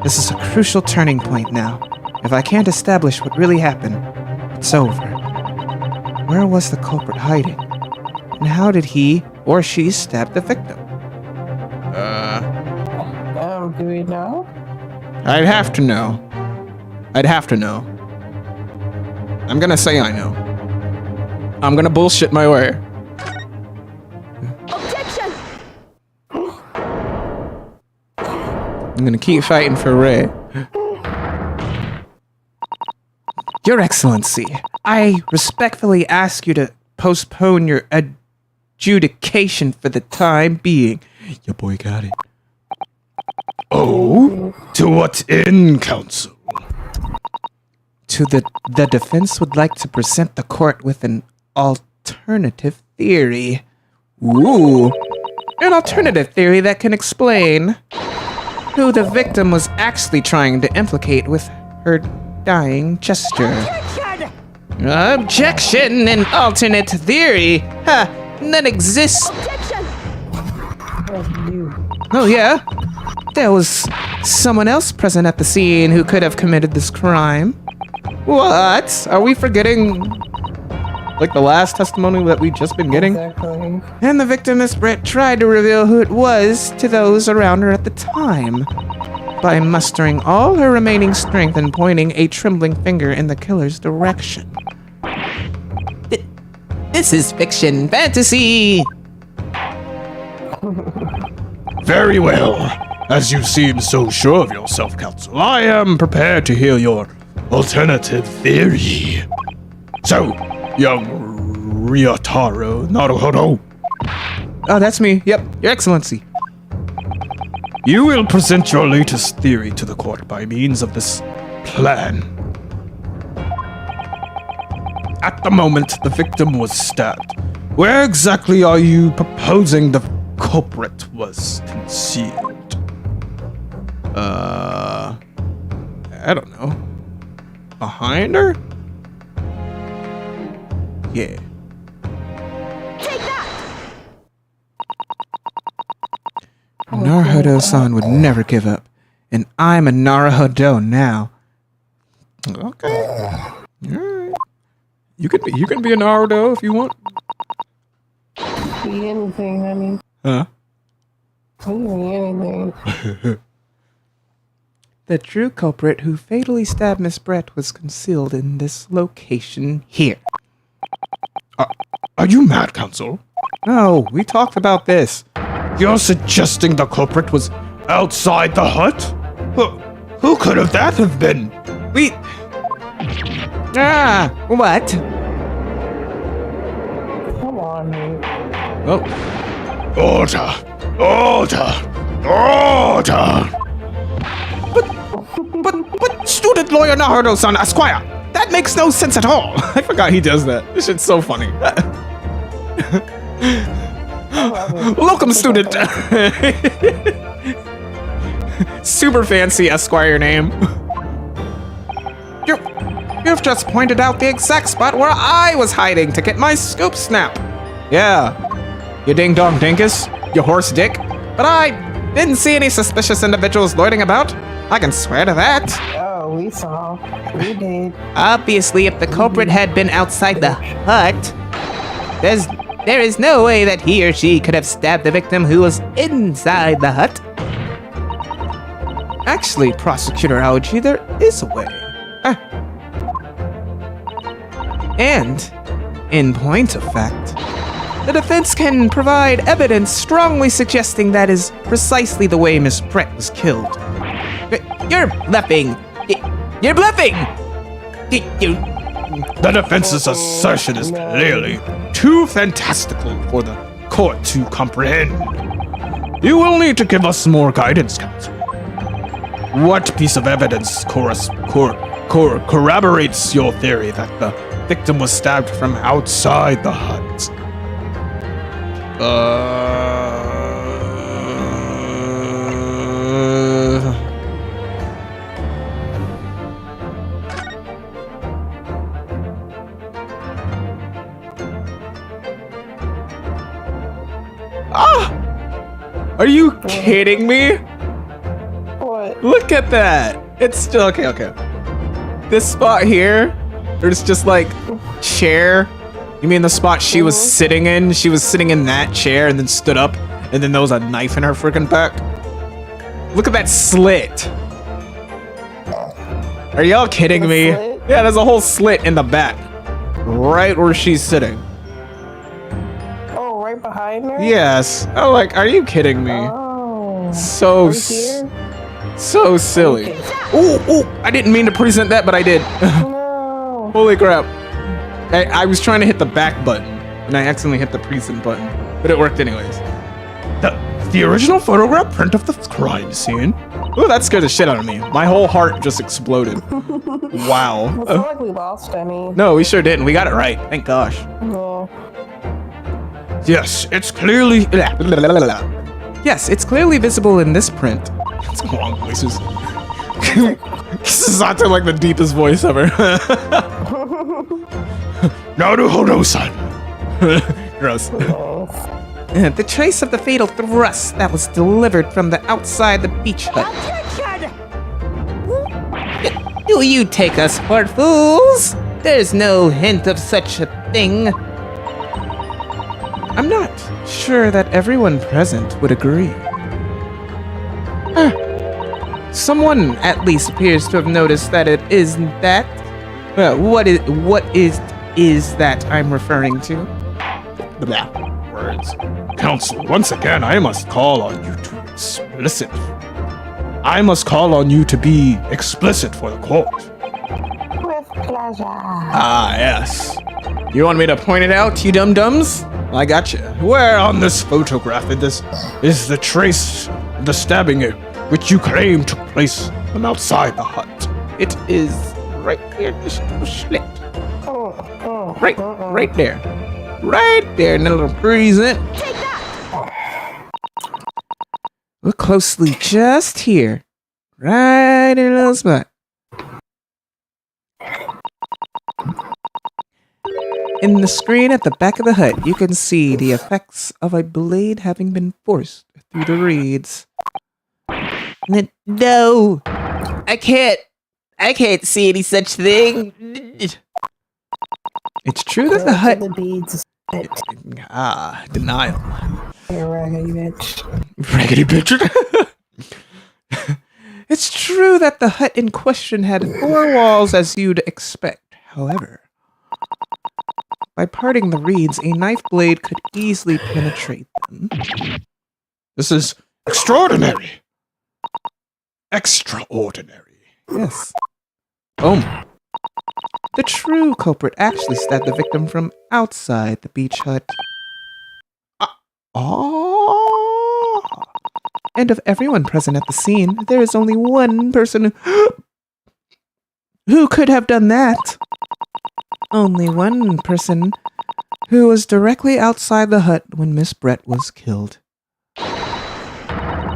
This is a crucial turning point now. If I can't establish what really happened, it's over. Where was the culprit hiding? And how did he or she stab the victim? Do we know? I'd have to know. I'm gonna say I know. I'm gonna bullshit my way. Objection! I'm gonna keep fighting for Ray. Your Excellency, I respectfully ask you to postpone your adjudication for the time being. Your boy got it. Oh? To what end, counsel? The defense would like to present the court with an alternative theory. Ooh. An alternative theory that can explain who the victim was actually trying to implicate with her dying gesture. Objection! An alternate theory? Ha! None exists. Objection! Oh yeah? There was someone else present at the scene who could have committed this crime. What? Are we forgetting, like, the last testimony that we've just been getting? Exactly. And the victim, Miss Brett, tried to reveal who it was to those around her at the time by mustering all her remaining strength and pointing a trembling finger in the killer's direction. This is fiction fantasy! Very well. As you seem so sure of yourself, counsel, I am prepared to hear your alternative theory. So, young Ryotaro Naruhodo, Oh, that's me. Yep, Your Excellency. you will present your latest theory to the court by means of this plan. At the moment the victim was stabbed, where exactly are you proposing the culprit was concealed? I don't know. Behind her? Yeah. Take that! Naruhodo-san would never give up, and I'm a Naruhodo now. Okay. Alright. You can be a Naruto if you want. Be anything, honey. Huh? You can be anything. The true culprit who fatally stabbed Miss Brett was concealed in this location here. Are you mad, Counsel? No, we talked about this. You're suggesting the culprit was outside the hut? Who could have that have been? What? Come on, mate. Oh, Order! but student lawyer Naruto-san, Esquire, that makes no sense at all. I forgot he does that. This shit's so funny. Welcome, student. Super fancy Esquire name. You've just pointed out the exact spot where I was hiding to get my scoop snap. Yeah. You ding dong dinkus. You horse dick. But I didn't see any suspicious individuals loitering about. I can swear to that. Oh, we saw. We did. Obviously, if the culprit had been outside the hut, there is no way that he or she could have stabbed the victim who was inside the hut. Actually, Prosecutor Algae, there is a way. And, in point of fact, the defense can provide evidence strongly suggesting that is precisely the way Miss Brett was killed. You're bluffing. You're bluffing. The defense's assertion is clearly too fantastical for the court to comprehend. You will need to give us more guidance, Counsel. What piece of evidence corroborates your theory that the victim was stabbed from outside the hut? Are you kidding me? What? Look at that. It's still okay. This spot here, there's just like chair. You mean the spot she was sitting in? She was sitting in that chair and then stood up, and then there was a knife in her freaking back. Look at that slit. Are y'all kidding me? Slit? Yeah, there's a whole slit in the back, right where she's sitting. Oh, right behind her? Yes. Oh, like, are you kidding me? Oh. So Right here? so silly. Ooh, I didn't mean to present that, but I did. No. Holy crap. I was trying to hit the back button, and I accidentally hit the present button, but it worked anyways. The original photograph print of the crime scene? Ooh, that scared the shit out of me. My whole heart just exploded. Wow. I feel like we lost any. No, we sure didn't. We got it right. Thank gosh. No. Yes, it's clearly... Yes, it's clearly visible in this print. It's long voices. This is not like the deepest voice ever. Naruto-san. Gross. Nice. The trace of the fatal thrust that was delivered from the outside the beach hut. Do you take us for fools? There's no hint of such a thing. I'm not sure that everyone present would agree. Someone at least appears to have noticed that it isn't that. What is that I'm referring to? Words. Counsel, once again, I must call on you to explicit. I must call on you to be explicit for the court. With pleasure. Ah, yes. You want me to point it out, you dum-dums? I got you. Where on this photograph is the trace of the stabbing which you claim took place from outside the hut? It is right here, this little slit. Right there. Right there in the little present. Take that! Look closely, just here. Right in a little spot. In the screen at the back of the hut, you can see the effects of a blade having been forced through the reeds. No! I can't see any such thing. It's true that the hut... The beads. Denial. You raggedy bitch. Raggedy bitch. It's true that the hut in question had 4 walls as you'd expect. However, by parting the reeds, a knife blade could easily penetrate them. This is extraordinary. Extraordinary. Yes. Boom. The true culprit actually stabbed the victim from outside the beach hut. Oh. And of everyone present at the scene, there is only one person who could have done that. Only one person who was directly outside the hut when Miss Brett was killed.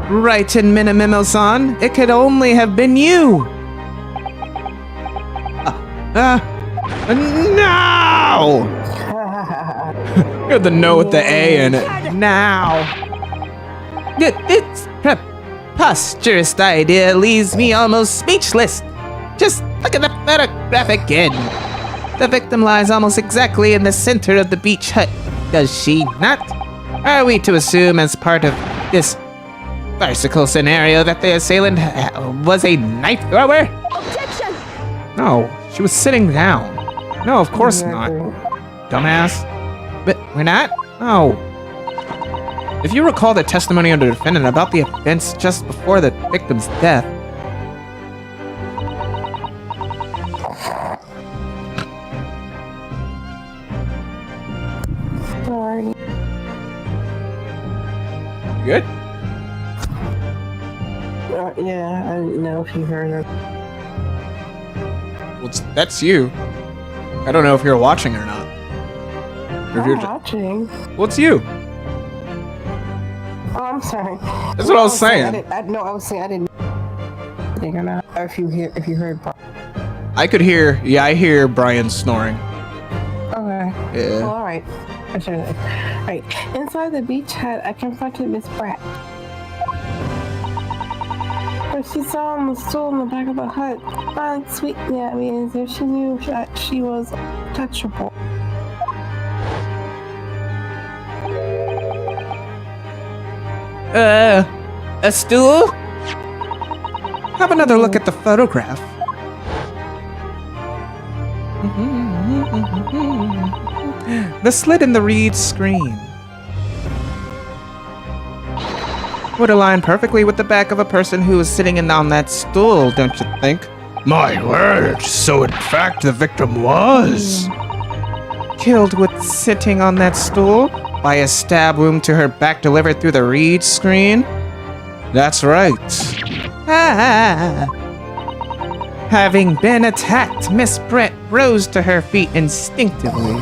Right in Minamimo-san, it could only have been you. No! You had the no with the A in it. Now. It's preposterous idea leaves me almost speechless. Just look at the photograph again. The victim lies almost exactly in the center of the beach hut, does she not? Are we to assume as part of this farcical scenario that the assailant was a knife thrower? Objection! No, she was sitting down. No, of course not. Dumbass. But we're not? No. If you recall the testimony of the defendant about the events just before the victim's death, Sorry. Good? Yeah, I didn't know if you heard her. Well, that's you. I don't know if you're watching or not. Or if I'm you're watching. well, it's you. Oh, I'm sorry. That's what I was saying. No, I was saying I didn't think or not. Or if you heard. I could hear, yeah, I hear Brian snoring. Okay. Yeah. Well, all right. I should. Right. Inside the beach hut, I confronted Miss Pratt. But she saw on the stool in the back of the hut, smiling sweetly at me as if she knew that she was touchable. a stool? Have another look at the photograph. The slit in the reed screen would align perfectly with the back of a person who was sitting on that stool, don't you think? My word, so in fact the victim was. Killed with sitting on that stool by a stab wound to her back delivered through the reed screen? That's right. Ah. Having been attacked, Miss Brett rose to her feet instinctively,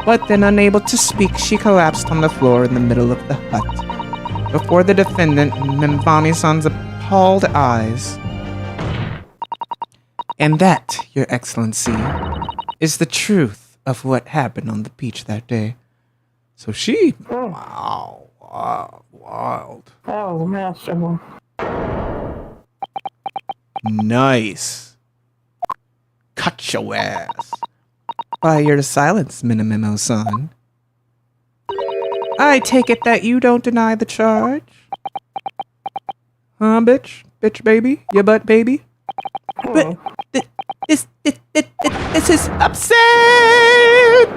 but then unable to speak, she collapsed on the floor in the middle of the hut, before the defendant Mbami-san's appalled eyes. And that, Your Excellency, is the truth of what happened on the beach that day. So she, Oh, wow, wild. that was masterful. Nice. Cut your ass. By your silence, Minamimo-san, I take it that you don't deny the charge? Huh, bitch? Bitch baby? Your butt baby? But this is upset!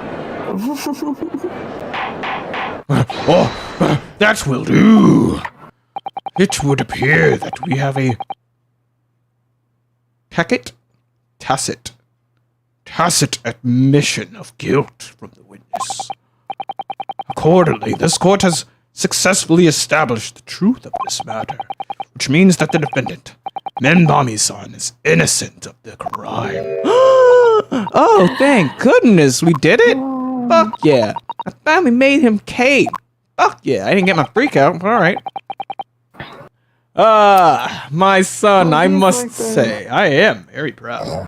That will do. It would appear that we have a tacit admission of guilt from the witness. Accordingly, this court has successfully established the truth of this matter, which means that the defendant, Menbami-san, is innocent of the crime. Oh, thank goodness we did it. Fuck yeah. I finally made him cave. Fuck yeah. I didn't get my freak out. All right. My son, I must say, I am very proud.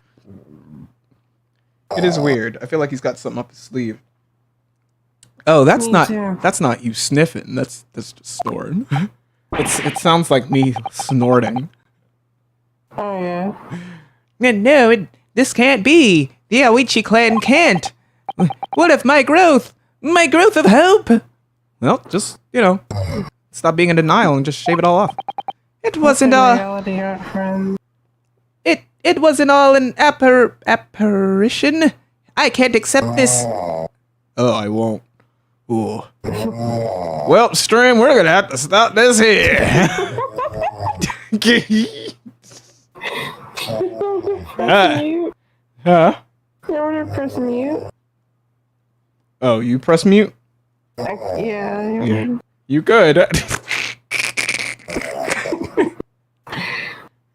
It is weird. I feel like he's got something up his sleeve. Oh, that's Me not too. that's not you sniffing. That's just snoring. It sounds like me snorting. Oh yeah. No, this can't be. The Aoichi clan can't. What if my growth of hope? Well, just, stop being in denial and just shave it all off. It wasn't a... Reality, our friend. it wasn't all an apparition. I can't accept this. Oh, I won't. Ooh. Well, stream, we're gonna have to stop this here. Press mute. Huh? You want to press mute? Oh, you press mute? Yeah. Yeah. You good.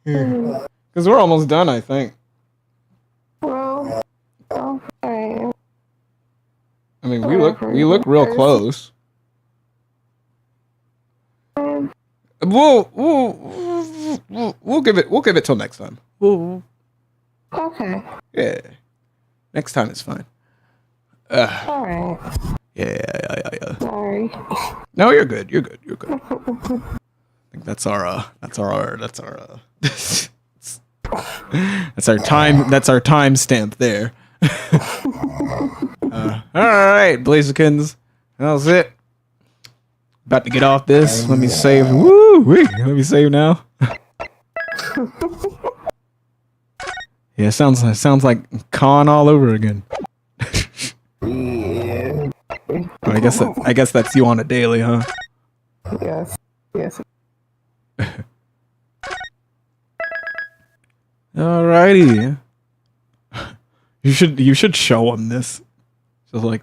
Because we're almost done, I think. Well, alright. I mean, we look real close. We'll give it till next time. Okay. Yeah. Next time is fine. Alright. Yeah. Sorry. No, you're good. You're good. I think that's our that's our time stamp there. All right, Blazerkins. That's it. About to get off this. Let me save. Let me save now. Yeah, sounds like con all over again. Yeah. I guess that's you on a daily, huh? Yes. Alrighty. You should show them this. Just like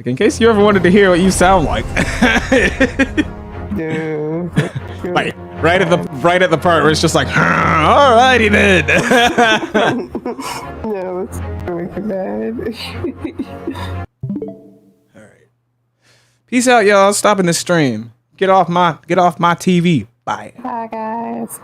in case you ever wanted to hear what you sound like. Dude. Like right at the part where it's just like, alrighty then. No, it's really bad. Alright. Peace out, y'all. Stopping the stream. Get off my TV. Bye. Bye, guys.